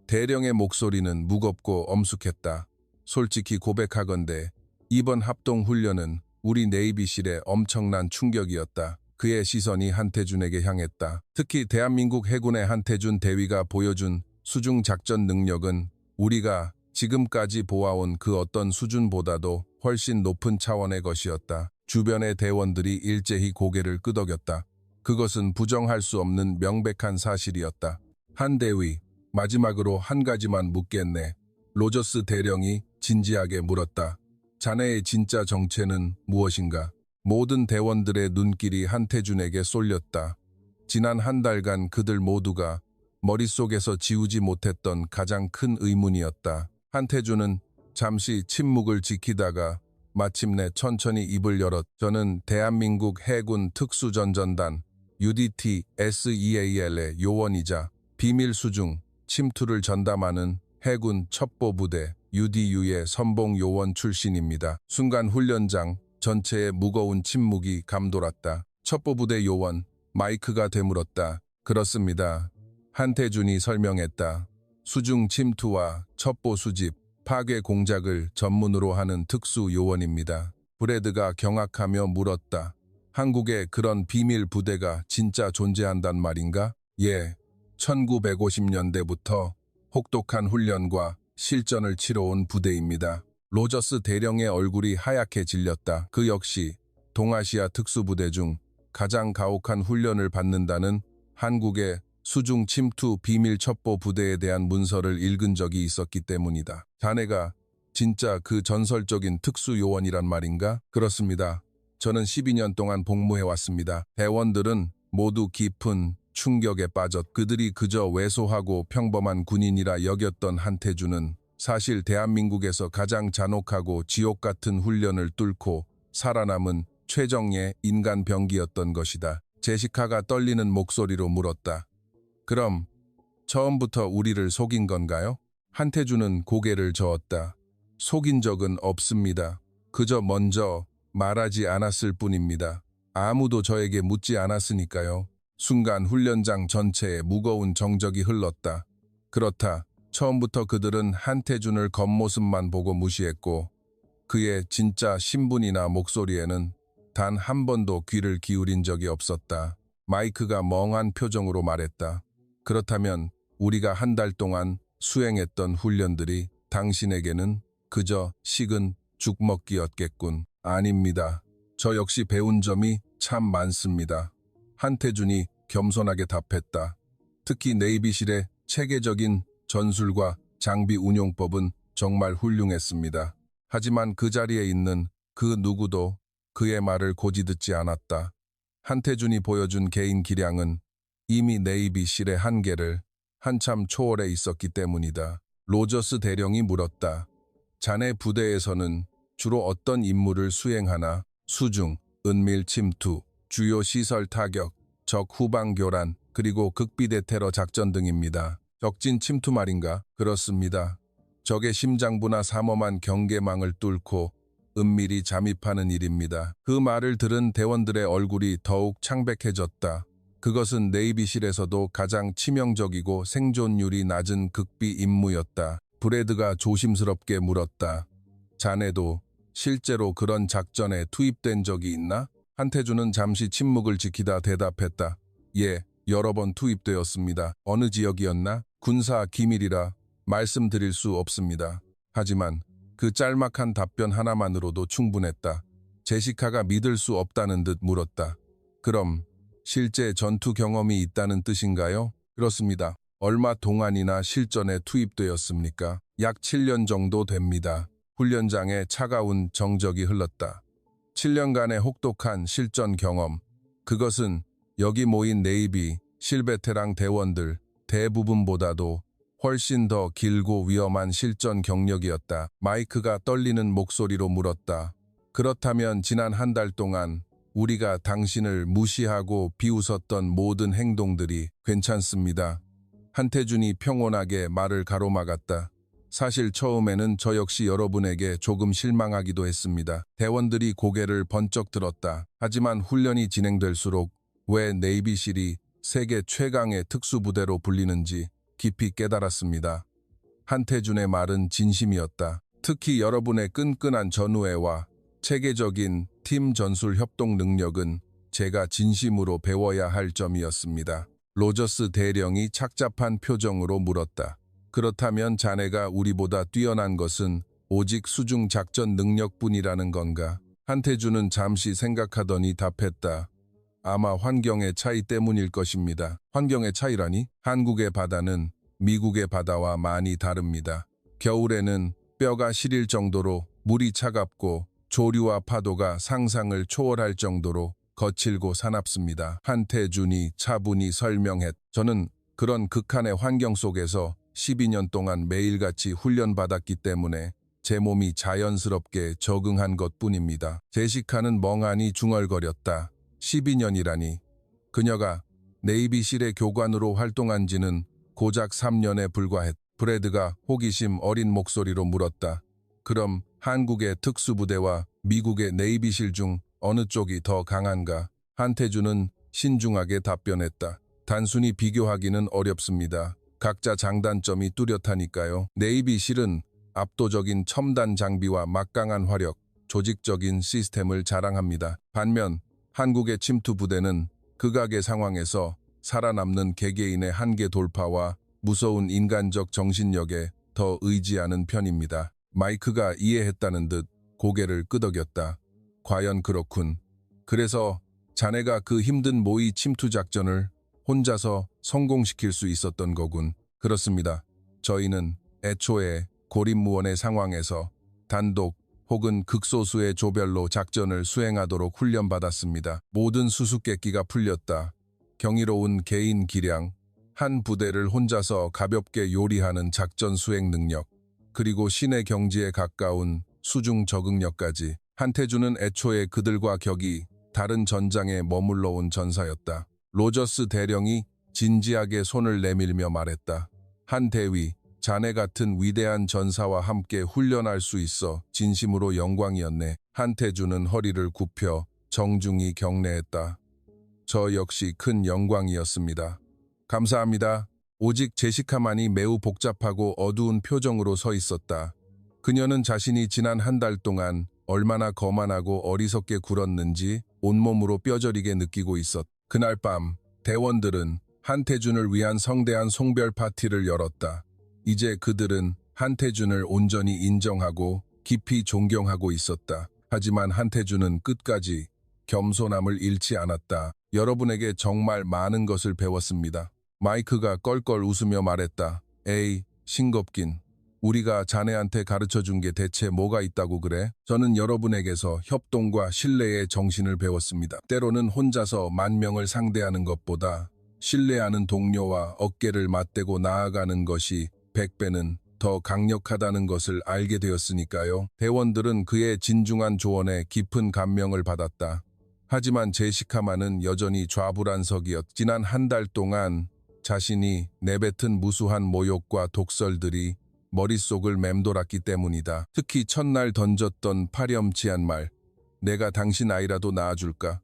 대령의 목소리는 무겁고 엄숙했다. 솔직히 고백하건대 이번 합동훈련은 우리 네이비실에 엄청난 충격이었다. 그의 시선이 한태준에게 향했다. 특히 대한민국 해군의 한태준 대위가 보여준 수중 작전 능력은 우리가 지금까지 보아온 그 어떤 수준보다도 훨씬 높은 차원의 것이었다. 주변의 대원들이 일제히 고개를 끄덕였다. 그것은 부정할 수 없는 명백한 사실이었다. 한 대위, 마지막으로 한 가지만 묻겠네. 로저스 대령이 진지하게 물었다. 자네의 진짜 정체는 무엇인가? 모든 대원들의 눈길이 한태준에게 쏠렸다. 지난 한 달간 그들 모두가 머릿속에서 지우지 못했던 가장 큰 의문이었다. 한태준은 잠시 침묵을 지키다가 마침내 천천히 입을 열었. 저는 대한민국 해군 특수전전단 UDT SEAL의 요원이자 비밀 수중 침투를 전담하는 해군 첩보부대 UDU의 선봉 요원 출신입니다. 순간 훈련장 전체에 무거운 침묵이 감돌았다. 첩보부대 요원 마이크가 되물었다. 그렇습니다. 한태준이 설명했다. 수중 침투와 첩보 수집, 파괴 공작을 전문으로 하는 특수 요원입니다. 브래드가 경악하며 물었다. 한국에 그런 비밀 부대가 진짜 존재한단 말인가? 예, 1950년대부터 혹독한 훈련과 실전을 치러온 부대입니다. 로저스 대령의 얼굴이 하얗게 질렸다. 그 역시 동아시아 특수부대 중 가장 가혹한 훈련을 받는다는 한국의 수중 침투 비밀 첩보 부대에 대한 문서를 읽은 적이 있었기 때문이다. 자네가 진짜 그 전설적인 특수 요원이란 말인가? 그렇습니다. 저는 12년 동안 복무해왔습니다. 대원들은 모두 깊은 충격에 빠졌. 그들이 그저 왜소하고 평범한 군인이라 여겼던 한태준은 사실 대한민국에서 가장 잔혹하고 지옥 같은 훈련을 뚫고 살아남은 최정예 인간 병기였던 것이다. 제시카가 떨리는 목소리로 물었다. 그럼 처음부터 우리를 속인 건가요? 한태준은 고개를 저었다. 속인 적은 없습니다. 그저 먼저 말하지 않았을 뿐입니다. 아무도 저에게 묻지 않았으니까요. 순간 훈련장 전체에 무거운 정적이 흘렀다. 그렇다. 처음부터 그들은 한태준을 겉모습만 보고 무시했고 그의 진짜 신분이나 목소리에는 단 한 번도 귀를 기울인 적이 없었다. 마이크가 멍한 표정으로 말했다. 그렇다면 우리가 한 달 동안 수행했던 훈련들이 당신에게는 그저 식은 죽먹기였겠군. 아닙니다. 저 역시 배운 점이 참 많습니다. 한태준이 겸손하게 답했다. 특히 네이비실의 체계적인 전술과 장비 운용법은 정말 훌륭했습니다. 하지만 그 자리에 있는 그 누구도 그의 말을 고지 듣지 않았다. 한태준이 보여준 개인 기량은 이미 네이비실의 한계를 한참 초월해 있었기 때문이다. 로저스 대령이 물었다. 자네 부대에서는 주로 어떤 임무를 수행하나? 수중, 은밀 침투, 주요 시설 타격, 적 후방 교란, 그리고 극비대 테러 작전 등입니다. 적진 침투 말인가? 그렇습니다. 적의 심장부나 삼엄한 경계망을 뚫고 은밀히 잠입하는 일입니다. 그 말을 들은 대원들의 얼굴이 더욱 창백해졌다. 그것은 네이비실에서도 가장 치명적이고 생존율이 낮은 극비 임무였다. 브래드가 조심스럽게 물었다. 자네도 실제로 그런 작전에 투입된 적이 있나? 한태준은 잠시 침묵을 지키다 대답했다. 예, 여러 번 투입되었습니다. 어느 지역이었나? 군사 기밀이라 말씀드릴 수 없습니다. 하지만 그 짤막한 답변 하나만으로도 충분했다. 제시카가 믿을 수 없다는 듯 물었다. 그럼 실제 전투 경험이 있다는 뜻인가요? 그렇습니다. 얼마 동안이나 실전에 투입되었습니까? 약 7년 정도 됩니다. 훈련장에 차가운 정적이 흘렀다. 7년간의 혹독한 실전 경험. 그것은 여기 모인 네이비, 실베테랑 대원들 대부분보다도 훨씬 더 길고 위험한 실전 경력이었다. 마이크가 떨리는 목소리로 물었다. 그렇다면 지난 한 달 동안 우리가 당신을 무시하고 비웃었던 모든 행동들이 괜찮습니다. 한태준이 평온하게 말을 가로막았다. 사실 처음에는 저 역시 여러분에게 조금 실망하기도 했습니다. 대원들이 고개를 번쩍 들었다. 하지만 훈련이 진행될수록 왜 네이비실이 세계 최강의 특수부대로 불리는지 깊이 깨달았습니다. 한태준의 말은 진심이었다. 특히 여러분의 끈끈한 전우애와 체계적인 팀 전술 협동 능력은 제가 진심으로 배워야 할 점이었습니다. 로저스 대령이 착잡한 표정으로 물었다. 그렇다면 자네가 우리보다 뛰어난 것은 오직 수중 작전 능력뿐이라는 건가? 한태준은 잠시 생각하더니 답했다. 아마 환경의 차이 때문일 것입니다. 환경의 차이라니? 한국의 바다는 미국의 바다와 많이 다릅니다. 겨울에는 뼈가 시릴 정도로 물이 차갑고 조류와 파도가 상상을 초월할 정도로 거칠고 사납습니다. 한태준이 차분히 설명했. 저는 그런 극한의 환경 속에서 12년 동안 매일같이 훈련받았기 때문에 제 몸이 자연스럽게 적응한 것뿐입니다. 제시카는 멍하니 중얼거렸다. 12년이라니. 그녀가 네이비실의 교관으로 활동한 지는 고작 3년에 불과했. 브래드가 호기심 어린 목소리로 물었다. 그럼 한국의 특수부대와 미국의 네이비실 중 어느 쪽이 더 강한가? 한태준은 신중하게 답변했다. 단순히 비교하기는 어렵습니다. 각자 장단점이 뚜렷하니까요. 네이비실은 압도적인 첨단 장비와 막강한 화력, 조직적인 시스템을 자랑합니다. 반면 한국의 침투 부대는 극악의 상황에서 살아남는 개개인의 한계 돌파와 무서운 인간적 정신력에 더 의지하는 편입니다. 마이크가 이해했다는 듯 고개를 끄덕였다. 과연 그렇군. 그래서 자네가 그 힘든 모의 침투 작전을 혼자서 성공시킬 수 있었던 거군. 그렇습니다. 저희는 애초에 고립무원의 상황에서 단독 혹은 극소수의 조별로 작전을 수행하도록 훈련받았습니다. 모든 수수께끼가 풀렸다. 경이로운 개인 기량, 한 부대를 혼자서 가볍게 요리하는 작전 수행 능력, 그리고 신의 경지에 가까운 수중 적응력까지. 한태준은 애초에 그들과 격이 다른 전장에 머물러 온 전사였다. 로저스 대령이 진지하게 손을 내밀며 말했다. 한 대위, 자네 같은 위대한 전사와 함께 훈련할 수 있어 진심으로 영광이었네. 한태준은 허리를 굽혀 정중히 경례했다. 저 역시 큰 영광이었습니다. 감사합니다. 오직 제시카만이 매우 복잡하고 어두운 표정으로 서 있었다. 그녀는 자신이 지난 한 달 동안 얼마나 거만하고 어리석게 굴었는지 온몸으로 뼈저리게 느끼고 있었다. 그날 밤 대원들은 한태준을 위한 성대한 송별 파티를 열었다. 이제 그들은 한태준을 온전히 인정하고 깊이 존경하고 있었다. 하지만 한태준은 끝까지 겸손함을 잃지 않았다. 여러분에게 정말 많은 것을 배웠습니다. 마이크가 껄껄 웃으며 말했다. 에이, 싱겁긴. 우리가 자네한테 가르쳐준 게 대체 뭐가 있다고 그래? 저는 여러분에게서 협동과 신뢰의 정신을 배웠습니다. 때로는 혼자서 만 명을 상대하는 것보다 신뢰하는 동료와 어깨를 맞대고 나아가는 것이 100배는 더 강력하다는 것을 알게 되었으니까요. 대원들은 그의 진중한 조언에 깊은 감명을 받았다. 하지만 제시카만은 여전히 좌불안석이었. 지난 한 달 동안 자신이 내뱉은 무수한 모욕과 독설들이 머릿속을 맴돌았기 때문이다. 특히 첫날 던졌던 파렴치한 말, 내가 당신 아이라도 낳아줄까?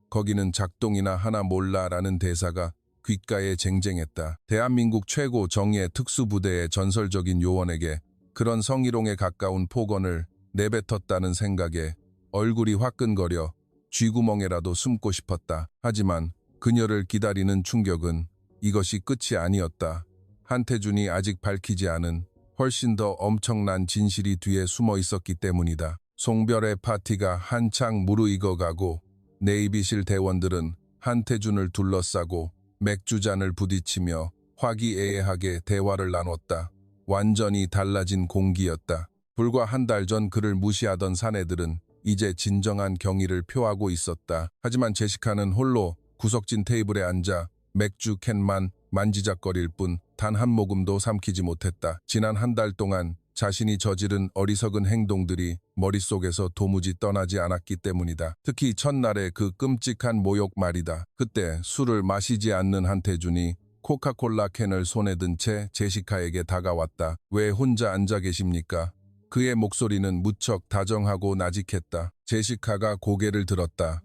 거기는 작동이나 하나 몰라라는 대사가 귓가에 쟁쟁했다. 대한민국 최고 정예 특수부대의 전설적인 요원에게 그런 성희롱에 가까운 폭언을 내뱉었다는 생각에 얼굴이 화끈거려 쥐구멍에라도 숨고 싶었다. 하지만 그녀를 기다리는 충격은 이것이 끝이 아니었다. 한태준이 아직 밝히지 않은 훨씬 더 엄청난 진실이 뒤에 숨어 있었기 때문이다. 송별의 파티가 한창 무르익어가고 네이비실 대원들은 한태준을 둘러싸고 맥주잔을 부딪히며 화기애애하게 대화를 나눴다. 완전히 달라진 공기였다. 불과 한 달 전 그를 무시하던 사내들은 이제 진정한 경의를 표하고 있었다. 하지만 제시카는 홀로 구석진 테이블에 앉아 맥주 캔만 만지작거릴 뿐 단 한 모금도 삼키지 못했다. 지난 한 달 동안 자신이 저지른 어리석은 행동들이 머릿속에서 도무지 떠나지 않았기 때문이다. 특히 첫날의 그 끔찍한 모욕 말이다. 그때 술을 마시지 않는 한태준이 코카콜라 캔을 손에 든 채 제시카에게 다가왔다. 왜 혼자 앉아 계십니까? 그의 목소리는 무척 다정하고 나직했다. 제시카가 고개를 들었다.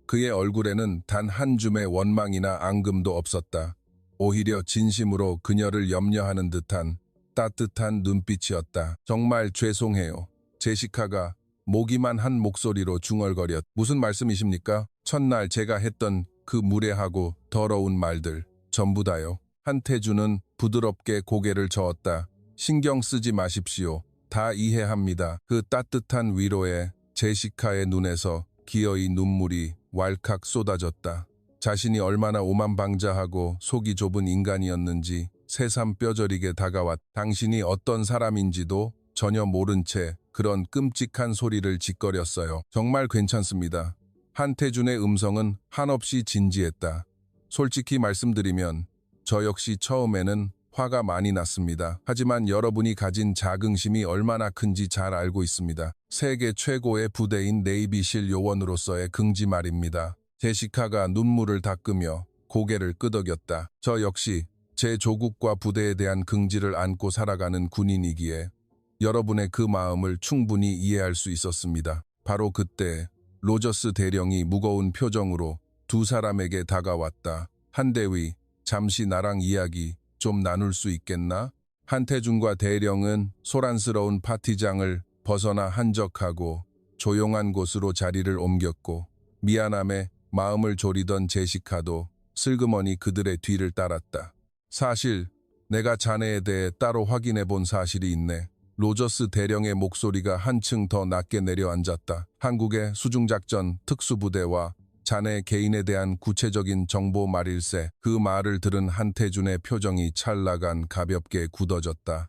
그의 얼굴에는 단 한 줌의 원망이나 앙금도 없었다. 오히려 진심으로 그녀를 염려하는 듯한 따뜻한 눈빛이었다. 정말 죄송해요. 제시카가 모기만 한 목소리로 중얼거렸. 무슨 말씀이십니까? 첫날 제가 했던 그 무례하고 더러운 말들 전부 다요. 한태준은 부드럽게 고개를 저었다. 신경 쓰지 마십시오. 다 이해합니다. 그 따뜻한 위로에 제시카의 눈에서 기어이 눈물이 왈칵 쏟아졌다. 자신이 얼마나 오만방자하고 속이 좁은 인간이었는지 새삼 뼈저리게 다가왔. 당신이 어떤 사람인지도 전혀 모른 채 그런 끔찍한 소리를 짓거렸어요. 정말 괜찮습니다. 한태준의 음성은 한없이 진지했다. 솔직히 말씀드리면 저 역시 처음에는 화가 많이 났습니다. 하지만 여러분이 가진 자긍심이 얼마나 큰지 잘 알고 있습니다. 세계 최고의 부대인 네이비실 요원으로서의 긍지 말입니다. 제시카가 눈물을 닦으며 고개를 끄덕였다. 저 역시 제 조국과 부대에 대한 긍지를 안고 살아가는 군인이기에 여러분의 그 마음을 충분히 이해할 수 있었습니다. 바로 그때 로저스 대령이 무거운 표정으로 두 사람에게 다가왔다. 한대위, 잠시 나랑 이야기 좀 나눌 수 있겠나? 한태준과 대령은 소란스러운 파티장을 벗어나 한적하고 조용한 곳으로 자리를 옮겼고 미안함에 마음을 졸이던 제시카도 슬그머니 그들의 뒤를 따랐다. 사실 내가 자네에 대해 따로 확인해 본 사실이 있네. 로저스 대령의 목소리가 한층 더 낮게 내려앉았다. 한국의 수중작전 특수부대와 자네 개인에 대한 구체적인 정보 말일세. 그 말을 들은 한태준의 표정이 찰나간 가볍게 굳어졌다.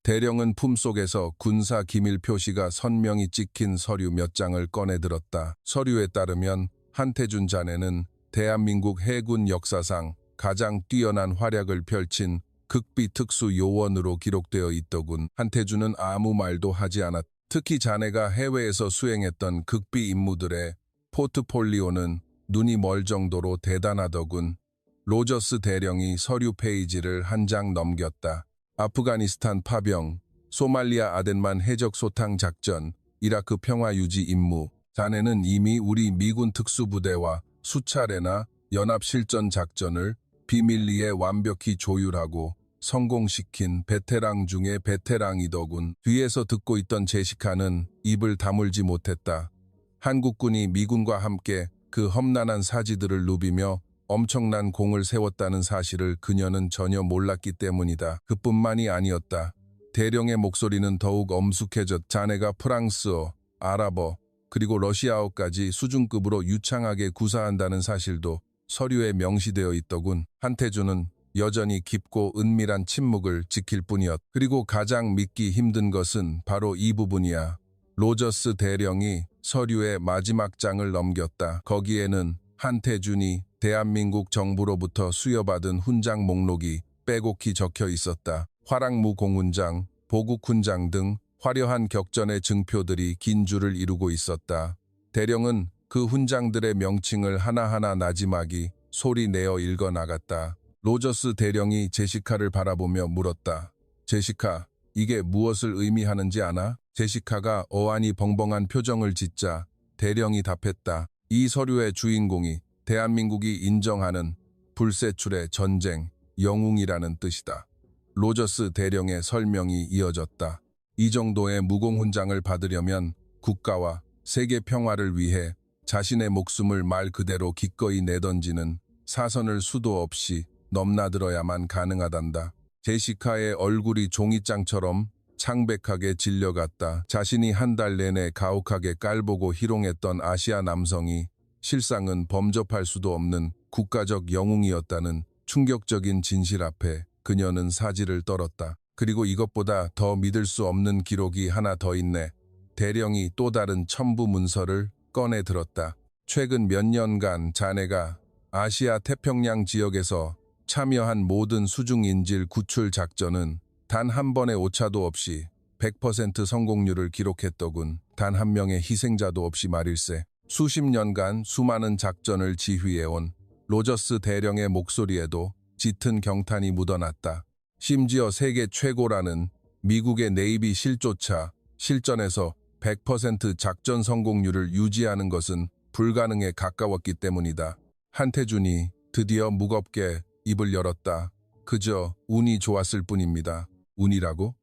대령은 품속에서 군사 기밀 표시가 선명히 찍힌 서류 몇 장을 꺼내들었다. 서류에 따르면 한태준 자네는 대한민국 해군 역사상 가장 뛰어난 활약을 펼친 극비 특수 요원으로 기록되어 있더군. 한태준은 아무 말도 하지 않았다. 특히 자네가 해외에서 수행했던 극비 임무들의 포트폴리오는 눈이 멀 정도로 대단하더군. 로저스 대령이 서류 페이지를 한 장 넘겼다. 아프가니스탄 파병, 소말리아 아덴만 해적 소탕 작전, 이라크 평화 유지 임무. 자네는 이미 우리 미군 특수부대와 수차례나 연합 실전 작전을 비밀리에 완벽히 조율하고 성공시킨 베테랑 중에 베테랑이더군. 뒤에서 듣고 있던 제시카는 입을 다물지 못했다. 한국군이 미군과 함께 그 험난한 사지들을 누비며 엄청난 공을 세웠다는 사실을 그녀는 전혀 몰랐기 때문이다. 그뿐만이 아니었다. 대령의 목소리는 더욱 엄숙해졌다. 자네가 프랑스어, 아랍어, 그리고 러시아어까지 수준급으로 유창하게 구사한다는 사실도 서류에 명시되어 있더군. 한태준은 여전히 깊고 은밀한 침묵을 지킬 뿐이었다. 그리고 가장 믿기 힘든 것은 바로 이 부분이야. 로저스 대령이 서류의 마지막 장을 넘겼다. 거기에는 한태준이 대한민국 정부로부터 수여받은 훈장 목록이 빼곡히 적혀 있었다. 화랑무 공훈장, 보국훈장 등 화려한 격전의 증표들이 긴 줄을 이루고 있었다. 대령은 그 훈장들의 명칭을 하나하나 나지막이 소리내어 읽어나갔다. 로저스 대령이 제시카를 바라보며 물었다. 제시카, 이게 무엇을 의미하는지 아나? 제시카가 어안이 벙벙한 표정을 짓자 대령이 답했다. 이 서류의 주인공이 대한민국이 인정하는 불세출의 전쟁 영웅이라는 뜻이다. 로저스 대령의 설명이 이어졌다. 이 정도의 무공훈장을 받으려면 국가와 세계 평화를 위해 자신의 목숨을 말 그대로 기꺼이 내던지는 사선을 수도 없이 넘나들어야만 가능하단다. 제시카의 얼굴이 종이장처럼 창백하게 질려갔다. 자신이 한 달 내내 가혹하게 깔보고 희롱했던 아시아 남성이 실상은 범접할 수도 없는 국가적 영웅이었다는 충격적인 진실 앞에 그녀는 사지를 떨었다. 그리고 이것보다 더 믿을 수 없는 기록이 하나 더 있네. 대령이 또 다른 첨부 문서를 꺼내 들었다. 최근 몇 년간 자네가 아시아 태평양 지역에서 참여한 모든 수중인질 구출 작전은 단 한 번의 오차도 없이 100% 성공률을 기록했더군. 단 한 명의 희생자도 없이 말일세. 수십 년간 수많은 작전을 지휘해온 로저스 대령의 목소리에도 짙은 경탄이 묻어났다. 심지어 세계 최고라는 미국의 네이비 실조차 실전에서 100% 작전 성공률을 유지하는 것은 불가능에 가까웠기 때문이다. 한태준이 드디어 무겁게 입을 열었다. 그저 운이 좋았을 뿐입니다. 운이라고?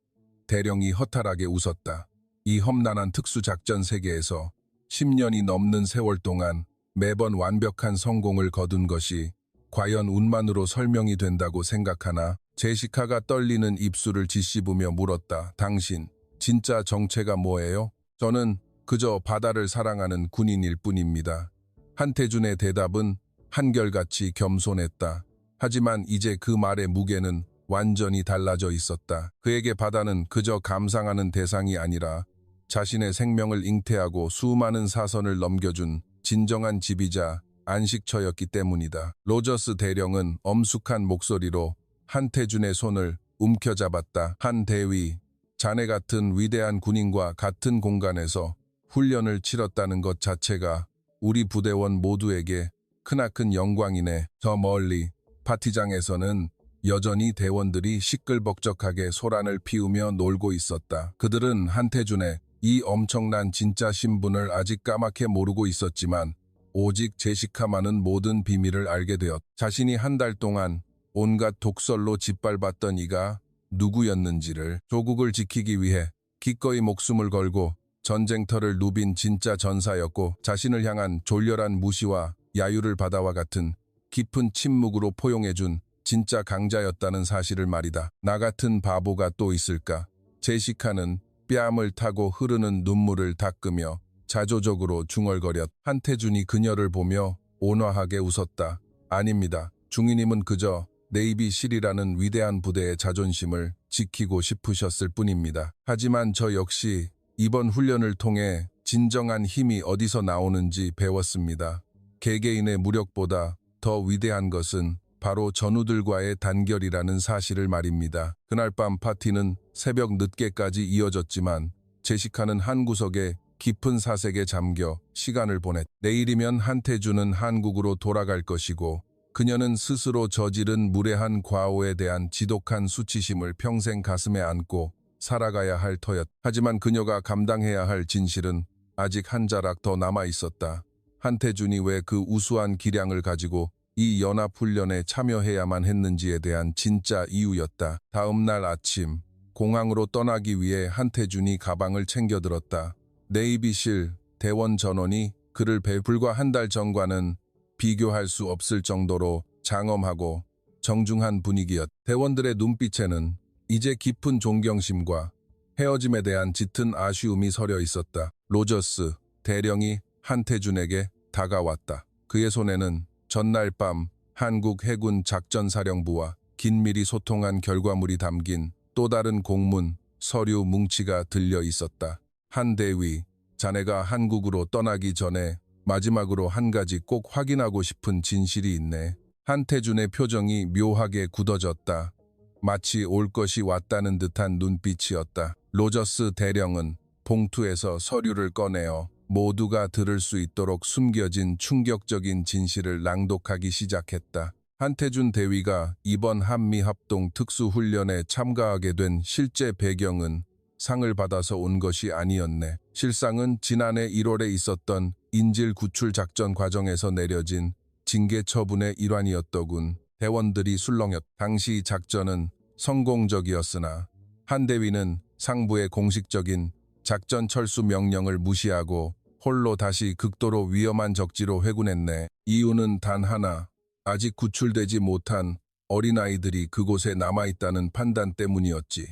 대령이 허탈하게 웃었다. 이 험난한 특수작전 세계에서 10년이 넘는 세월 동안 매번 완벽한 성공을 거둔 것이 과연 운만으로 설명이 된다고 생각하나? 제시카가 떨리는 입술을 짓씹으며 물었다. 당신, 진짜 정체가 뭐예요? 저는 그저 바다를 사랑하는 군인일 뿐입니다. 한태준의 대답은 한결같이 겸손했다. 하지만 이제 그 말의 무게는 완전히 달라져 있었다. 그에게 바다는 그저 감상하는 대상이 아니라 자신의 생명을 잉태하고 수많은 사선을 넘겨준 진정한 지비자, 안식처였기 때문이다. 로저스 대령은 엄숙한 목소리로 한태준의 손을 움켜잡았다. 한 대위, 자네 같은 위대한 군인과 같은 공간에서 훈련을 치렀다는 것 자체가 우리 부대원 모두에게 크나큰 영광이네. 저 멀리 파티장에서는 여전히 대원들이 시끌벅적하게 소란을 피우며 놀고 있었다. 그들은 한태준의 이 엄청난 진짜 신분을 아직 까맣게 모르고 있었지만 오직 제시카만은 모든 비밀을 알게 되었다. 자신이 한 달 동안 온갖 독설로 짓밟았던 이가 누구였는지를, 조국을 지키기 위해 기꺼이 목숨을 걸고 전쟁터를 누빈 진짜 전사였고 자신을 향한 졸렬한 무시와 야유를 바다와 같은 깊은 침묵으로 포용해준 진짜 강자였다는 사실을 말이다. 나 같은 바보가 또 있을까? 제시카는 뺨을 타고 흐르는 눈물을 닦으며 자조적으로 중얼거렸. 한태준이 그녀를 보며 온화하게 웃었다. 아닙니다. 중위님은 그저 네이비실이라는 위대한 부대의 자존심을 지키고 싶으셨을 뿐입니다. 하지만 저 역시 이번 훈련을 통해 진정한 힘이 어디서 나오는지 배웠습니다. 개개인의 무력보다 더 위대한 것은 바로 전우들과의 단결이라는 사실을 말입니다. 그날 밤 파티는 새벽 늦게까지 이어졌지만 제시카는 한 구석에 깊은 사색에 잠겨 시간을 보냈. 내일이면 한태준은 한국으로 돌아갈 것이고 그녀는 스스로 저지른 무례한 과오에 대한 지독한 수치심을 평생 가슴에 안고 살아가야 할 터였. 하지만 그녀가 감당해야 할 진실은 아직 한 자락 더 남아 있었다. 한태준이 왜 그 우수한 기량을 가지고 이 연합훈련에 참여해야만 했는지에 대한 진짜 이유였다. 다음 날 아침, 공항으로 떠나기 위해 한태준이 가방을 챙겨들었다. 네이비실 대원 전원이 그를 불과 한 달 전과는 비교할 수 없을 정도로 장엄하고 정중한 분위기였. 대원들의 눈빛에는 이제 깊은 존경심과 헤어짐에 대한 짙은 아쉬움이 서려 있었다. 로저스 대령이 한태준에게 다가왔다. 그의 손에는 전날 밤 한국 해군 작전사령부와 긴밀히 소통한 결과물이 담긴 또 다른 공문, 서류 뭉치가 들려 있었다. 한대위, 자네가 한국으로 떠나기 전에 마지막으로 한 가지 꼭 확인하고 싶은 진실이 있네. 한태준의 표정이 묘하게 굳어졌다. 마치 올 것이 왔다는 듯한 눈빛이었다. 로저스 대령은 봉투에서 서류를 꺼내어 모두가 들을 수 있도록 숨겨진 충격적인 진실을 낭독하기 시작했다. 한태준 대위가 이번 한미합동 특수훈련에 참가하게 된 실제 배경은 상을 받아서 온 것이 아니었네. 실상은 지난해 1월에 있었던 인질 구출 작전 과정에서 내려진 징계 처분의 일환이었더군. 대원들이 술렁였. 당시 작전은 성공적이었으나 한대위는 상부의 공식적인 작전 철수 명령을 무시하고 홀로 다시 극도로 위험한 적지로 회군했네. 이유는 단 하나, 아직 구출되지 못한 어린아이들이 그곳에 남아있다는 판단 때문이었지.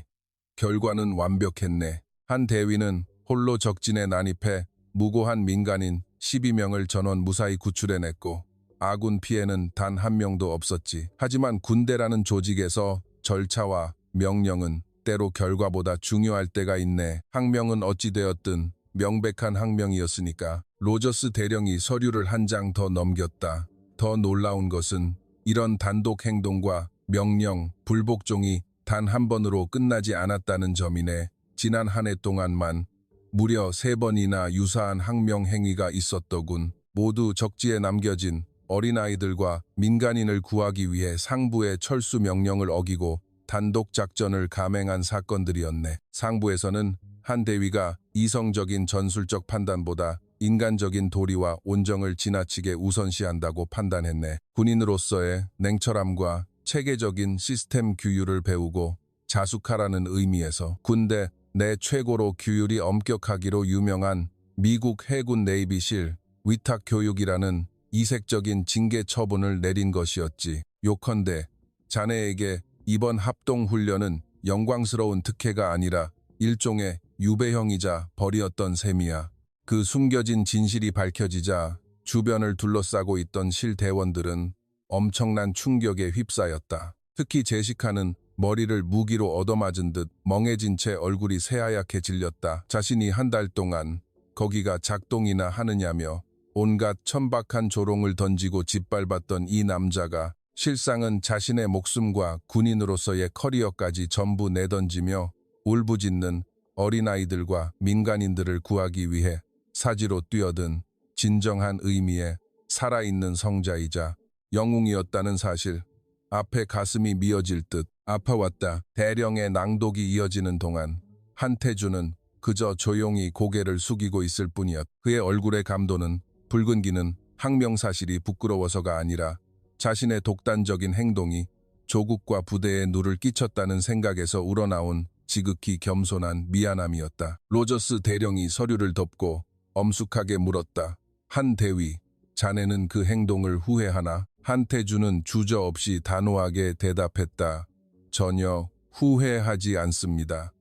결과는 완벽했네. 한 대위는 홀로 적진에 난입해 무고한 민간인 12명을 전원 무사히 구출해냈고 아군 피해는 단 한 명도 없었지. 하지만 군대라는 조직에서 절차와 명령은 때로 결과보다 중요할 때가 있네. 항명은 어찌되었든 명백한 항명이었으니까. 로저스 대령이 서류를 한 장 더 넘겼다. 더 놀라운 것은 이런 단독 행동과 명령, 불복종이 단 한 번으로 끝나지 않았다는 점이네. 지난 한 해 동안만 무려 3번이나 유사한 항명 행위가 있었더군. 모두 적지에 남겨진 어린아이들과 민간인을 구하기 위해 상부의 철수 명령을 어기고 단독 작전을 감행한 사건들이었네. 상부에서는 한 대위가 이성적인 전술적 판단보다 인간적인 도리와 온정을 지나치게 우선시한다고 판단했네. 군인으로서의 냉철함과 체계적인 시스템 규율을 배우고 자숙하라는 의미에서 군대 내 최고로 규율이 엄격하기로 유명한 미국 해군 네이비실 위탁교육이라는 이색적인 징계 처분을 내린 것이었지. 요컨대 자네에게 이번 합동훈련은 영광스러운 특혜가 아니라 일종의 유배형이자 벌이었던 셈이야. 그 숨겨진 진실이 밝혀지자 주변을 둘러싸고 있던 실대원들은 엄청난 충격에 휩싸였다. 특히 제시카는 머리를 무기로 얻어맞은 듯 멍해진 채 얼굴이 새하얗게 질렸다. 자신이 한 달 동안 거기가 작동이나 하느냐며 온갖 천박한 조롱을 던지고 짓밟았던 이 남자가 실상은 자신의 목숨과 군인으로서의 커리어까지 전부 내던지며 울부짖는 어린아이들과 민간인들을 구하기 위해 사지로 뛰어든 진정한 의미의 살아있는 성자이자 영웅이었다는 사실. 앞에 가슴이 미어질 듯 아파왔다. 대령의 낭독이 이어지는 동안 한태준은 그저 조용히 고개를 숙이고 있을 뿐이었다. 그의 얼굴의 감도는 붉은기는 항명사실이 부끄러워서가 아니라 자신의 독단적인 행동이 조국과 부대에 누를 끼쳤다는 생각에서 우러나온 지극히 겸손한 미안함이었다. 로저스 대령이 서류를 덮고 엄숙하게 물었다. 한 대위, 자네는 그 행동을 후회하나? 한태준은 주저없이 단호하게 대답했다. 전혀 후회하지 않습니다.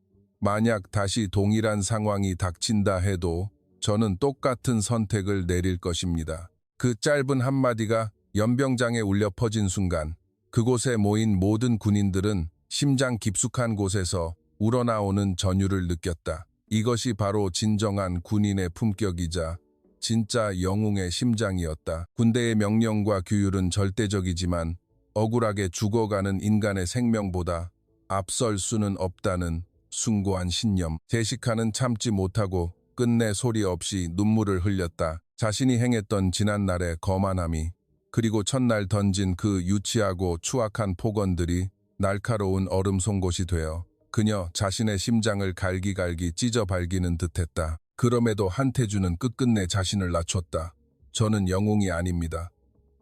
만약 다시 동일한 상황이 닥친다 해도 저는 똑같은 선택을 내릴 것입니다. 그 짧은 한마디가 연병장에 울려 퍼진 순간 그곳에 모인 모든 군인들은 심장 깊숙한 곳에서 우러나오는 전율을 느꼈다. 이것이 바로 진정한 군인의 품격이자 진짜 영웅의 심장이었다. 군대의 명령과 규율은 절대적이지만 억울하게 죽어가는 인간의 생명보다 앞설 수는 없다는 숭고한 신념. 제시카는 참지 못하고 끝내 소리 없이 눈물을 흘렸다. 자신이 행했던 지난날의 거만함이, 그리고 첫날 던진 그 유치하고 추악한 폭언들이 날카로운 얼음 송곳이 되어 그녀 자신의 심장을 갈기갈기 찢어 발기는 듯했다. 그럼에도 한태준은 끝끝내 자신을 낮췄다. 저는 영웅이 아닙니다.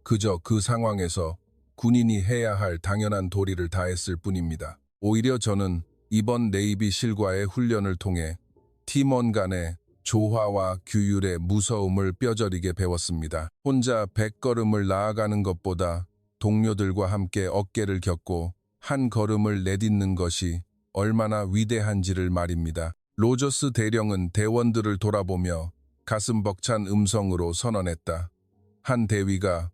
그저 그 상황에서 군인이 해야 할 당연한 도리를 다했을 뿐입니다. 오히려 저는 이번 네이비 실과의 훈련을 통해 팀원 간의 조화와 규율의 무서움을 뼈저리게 배웠습니다. 혼자 100걸음을 나아가는 것보다 동료들과 함께 어깨를 겹고 한 걸음을 내딛는 것이 얼마나 위대한지를 말입니다. 로저스 대령은 대원들을 돌아보며 가슴 벅찬 음성으로 선언했다. 한 대위가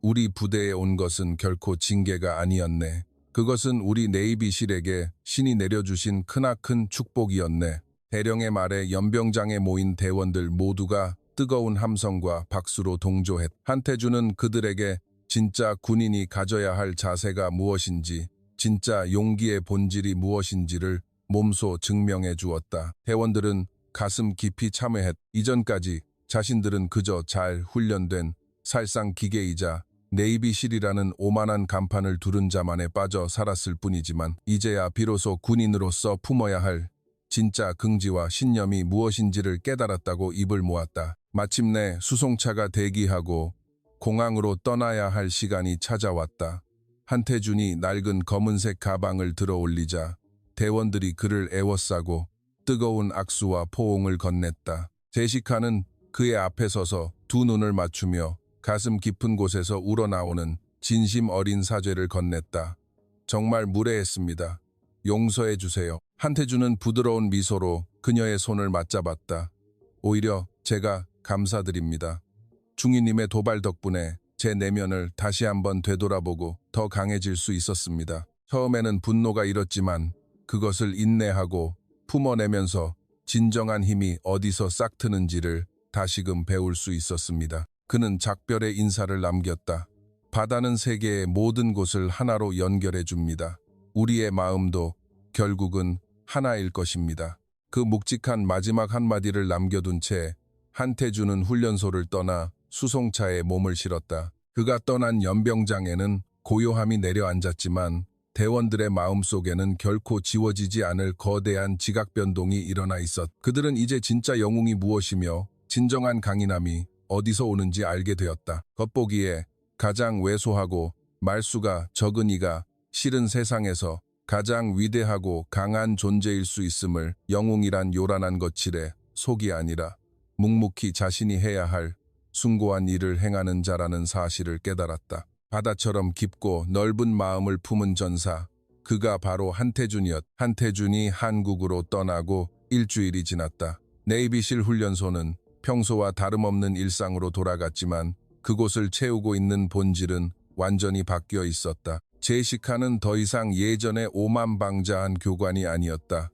우리 부대에 온 것은 결코 징계가 아니었네. 그것은 우리 네이비실에게 신이 내려주신 크나큰 축복이었네. 대령의 말에 연병장에 모인 대원들 모두가 뜨거운 함성과 박수로 동조했다. 한태준은 그들에게 진짜 군인이 가져야 할 자세가 무엇인지, 진짜 용기의 본질이 무엇인지를 몸소 증명해 주었다. 대원들은 가슴 깊이 참회했다. 이전까지 자신들은 그저 잘 훈련된 살상 기계이자 네이비실이라는 오만한 간판을 두른 자만에 빠져 살았을 뿐이지만 이제야 비로소 군인으로서 품어야 할 진짜 긍지와 신념이 무엇인지를 깨달았다고 입을 모았다. 마침내 수송차가 대기하고 공항으로 떠나야 할 시간이 찾아왔다. 한태준이 낡은 검은색 가방을 들어 올리자 대원들이 그를 애워싸고 뜨거운 악수와 포옹을 건넸다. 제시카는 그의 앞에 서서 두 눈을 맞추며 가슴 깊은 곳에서 우러나오는 진심 어린 사죄를 건넸다. 정말 무례했습니다. 용서해 주세요. 한태준은 부드러운 미소로 그녀의 손을 맞잡았다. 오히려 제가 감사드립니다. 중위님의 도발 덕분에 제 내면을 다시 한번 되돌아보고 더 강해질 수 있었습니다. 처음에는 분노가 일었지만 그것을 인내하고 품어내면서 진정한 힘이 어디서 싹트는지를 다시금 배울 수 있었습니다. 그는 작별의 인사를 남겼다. 바다는 세계의 모든 곳을 하나로 연결해 줍니다. 우리의 마음도 결국은 하나일 것입니다. 그 묵직한 마지막 한마디를 남겨둔 채 한태준은 훈련소를 떠나 수송차에 몸을 실었다. 그가 떠난 연병장에는 고요함이 내려앉았지만 대원들의 마음속에는 결코 지워지지 않을 거대한 지각 변동이 일어나 있었다. 그들은 이제 진짜 영웅이 무엇이며 진정한 강인함이 어디서 오는지 알게 되었다. 겉보기에 가장 왜소하고 말수가 적은 이가 실은 세상에서 가장 위대하고 강한 존재일 수 있음을, 영웅이란 요란한 거칠에 속이 아니라 묵묵히 자신이 해야 할 숭고한 일을 행하는 자라는 사실을 깨달았다. 바다처럼 깊고 넓은 마음을 품은 전사, 그가 바로 한태준이었다. 한태준이 한국으로 떠나고 일주일이 지났다. 네이비실 훈련소는 평소와 다름없는 일상으로 돌아갔지만 그곳을 채우고 있는 본질은 완전히 바뀌어 있었다. 제시카는 더 이상 예전의 오만방자한 교관이 아니었다.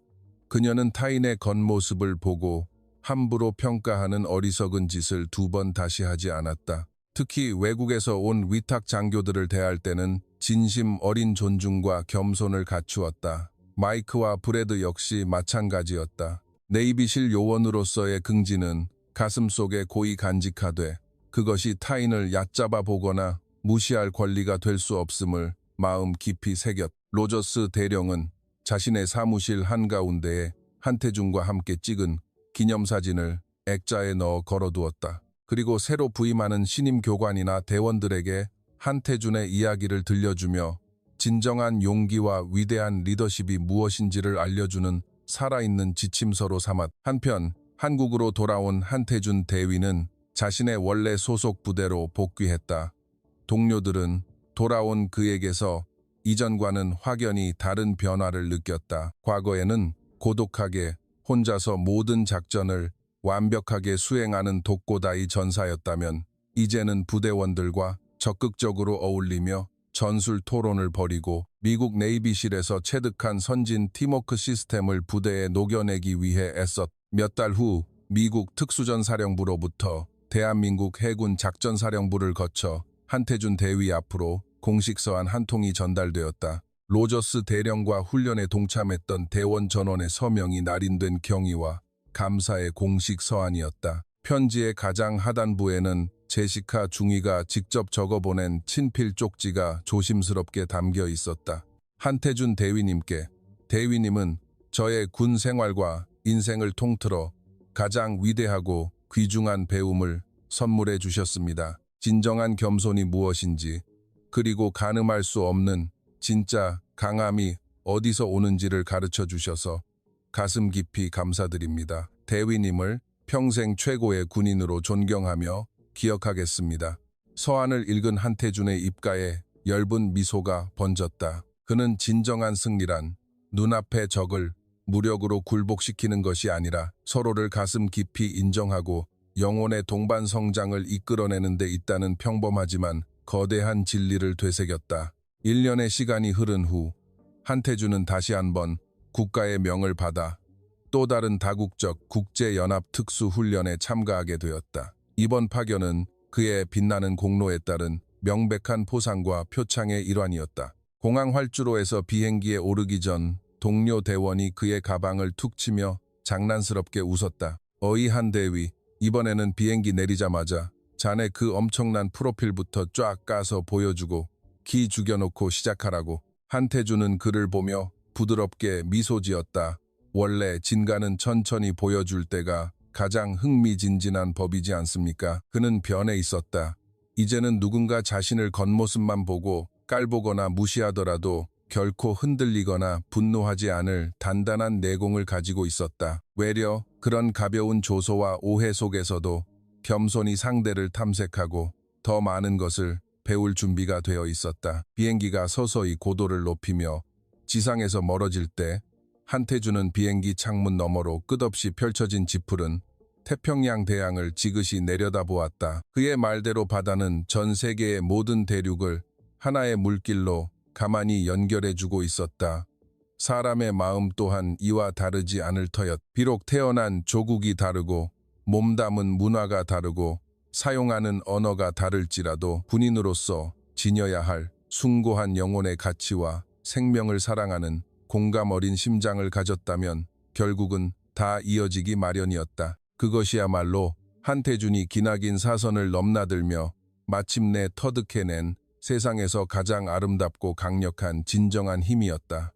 그녀는 타인의 겉모습을 보고 함부로 평가하는 어리석은 짓을 두 번 다시 하지 않았다. 특히 외국에서 온 위탁 장교들을 대할 때는 진심 어린 존중과 겸손을 갖추었다. 마이크와 브래드 역시 마찬가지였다. 네이비실 요원으로서의 긍지는 가슴속에 고이 간직하되 그것이 타인을 얕잡아 보거나 무시할 권리가 될 수 없음을 마음 깊이 새겼다. 로저스 대령은 자신의 사무실 한가운데에 한태준과 함께 찍은 기념사진을 액자에 넣어 걸어두었다. 그리고 새로 부임하는 신임 교관이나 대원들에게 한태준의 이야기를 들려주며 진정한 용기와 위대한 리더십이 무엇인지를 알려주는 살아있는 지침서로 삼았다. 한편 한국으로 돌아온 한태준 대위는 자신의 원래 소속 부대로 복귀했다. 동료들은 돌아온 그에게서 이전과는 확연히 다른 변화를 느꼈다. 과거에는 고독하게 혼자서 모든 작전을 완벽하게 수행하는 독고다이 전사였다면 이제는 부대원들과 적극적으로 어울리며 전술 토론을 벌이고 미국 네이비실에서 체득한 선진 팀워크 시스템을 부대에 녹여내기 위해 애썼. 몇 달 후 미국 특수전사령부로부터 대한민국 해군 작전사령부를 거쳐 한태준 대위 앞으로 공식 서한 한 통이 전달되었다. 로저스 대령과 훈련에 동참했던 대원 전원의 서명이 날인된 경의와 감사의 공식 서한이었다. 편지의 가장 하단부에는 제시카 중위가 직접 적어보낸 친필 쪽지가 조심스럽게 담겨 있었다. 한태준 대위님께, 대위님은 저의 군 생활과 인생을 통틀어 가장 위대하고 귀중한 배움을 선물해 주셨습니다. 진정한 겸손이 무엇인지, 그리고 가늠할 수 없는 진짜 강함이 어디서 오는지를 가르쳐 주셔서 가슴 깊이 감사드립니다. 대위님을 평생 최고의 군인으로 존경하며 기억하겠습니다. 서한을 읽은 한태준의 입가에 엷은 미소가 번졌다. 그는 진정한 승리란 눈앞의 적을 무력으로 굴복시키는 것이 아니라 서로를 가슴 깊이 인정하고 영혼의 동반 성장을 이끌어내는 데 있다는 평범하지만 거대한 진리를 되새겼다. 1년의 시간이 흐른 후 한태준은 다시 한번 국가의 명을 받아 또 다른 다국적 국제연합 특수훈련에 참가하게 되었다. 이번 파견은 그의 빛나는 공로에 따른 명백한 포상과 표창의 일환이었다. 공항 활주로에서 비행기에 오르기 전 동료 대원이 그의 가방을 툭 치며 장난스럽게 웃었다. 어이 한 대위, 이번에는 비행기 내리자마자 자네 그 엄청난 프로필부터 쫙 까서 보여주고 기 죽여놓고 시작하라고. 한태준은 그를 보며 부드럽게 미소 지었다. 원래 진가는 천천히 보여줄 때가 가장 흥미진진한 법이지 않습니까? 그는 변해 있었다. 이제는 누군가 자신을 겉모습만 보고 깔보거나 무시하더라도 결코 흔들리거나 분노하지 않을 단단한 내공을 가지고 있었다. 외려 그런 가벼운 조소와 오해 속에서도 겸손히 상대를 탐색하고 더 많은 것을 배울 준비가 되어 있었다. 비행기가 서서히 고도를 높이며 지상에서 멀어질 때 한태준은 비행기 창문 너머로 끝없이 펼쳐진 지푸른 태평양 대양을 지그시 내려다보았다. 그의 말대로 바다는 전 세계의 모든 대륙을 하나의 물길로 가만히 연결해주고 있었다. 사람의 마음 또한 이와 다르지 않을 터였. 비록 태어난 조국이 다르고 몸담은 문화가 다르고 사용하는 언어가 다를지라도 군인으로서 지녀야 할 숭고한 영혼의 가치와 생명을 사랑하는 공감 어린 심장을 가졌다면 결국은 다 이어지기 마련이었다. 그것이야말로 한태준이 기나긴 사선을 넘나들며 마침내 터득해낸 세상에서 가장 아름답고 강력한 진정한 힘이었다.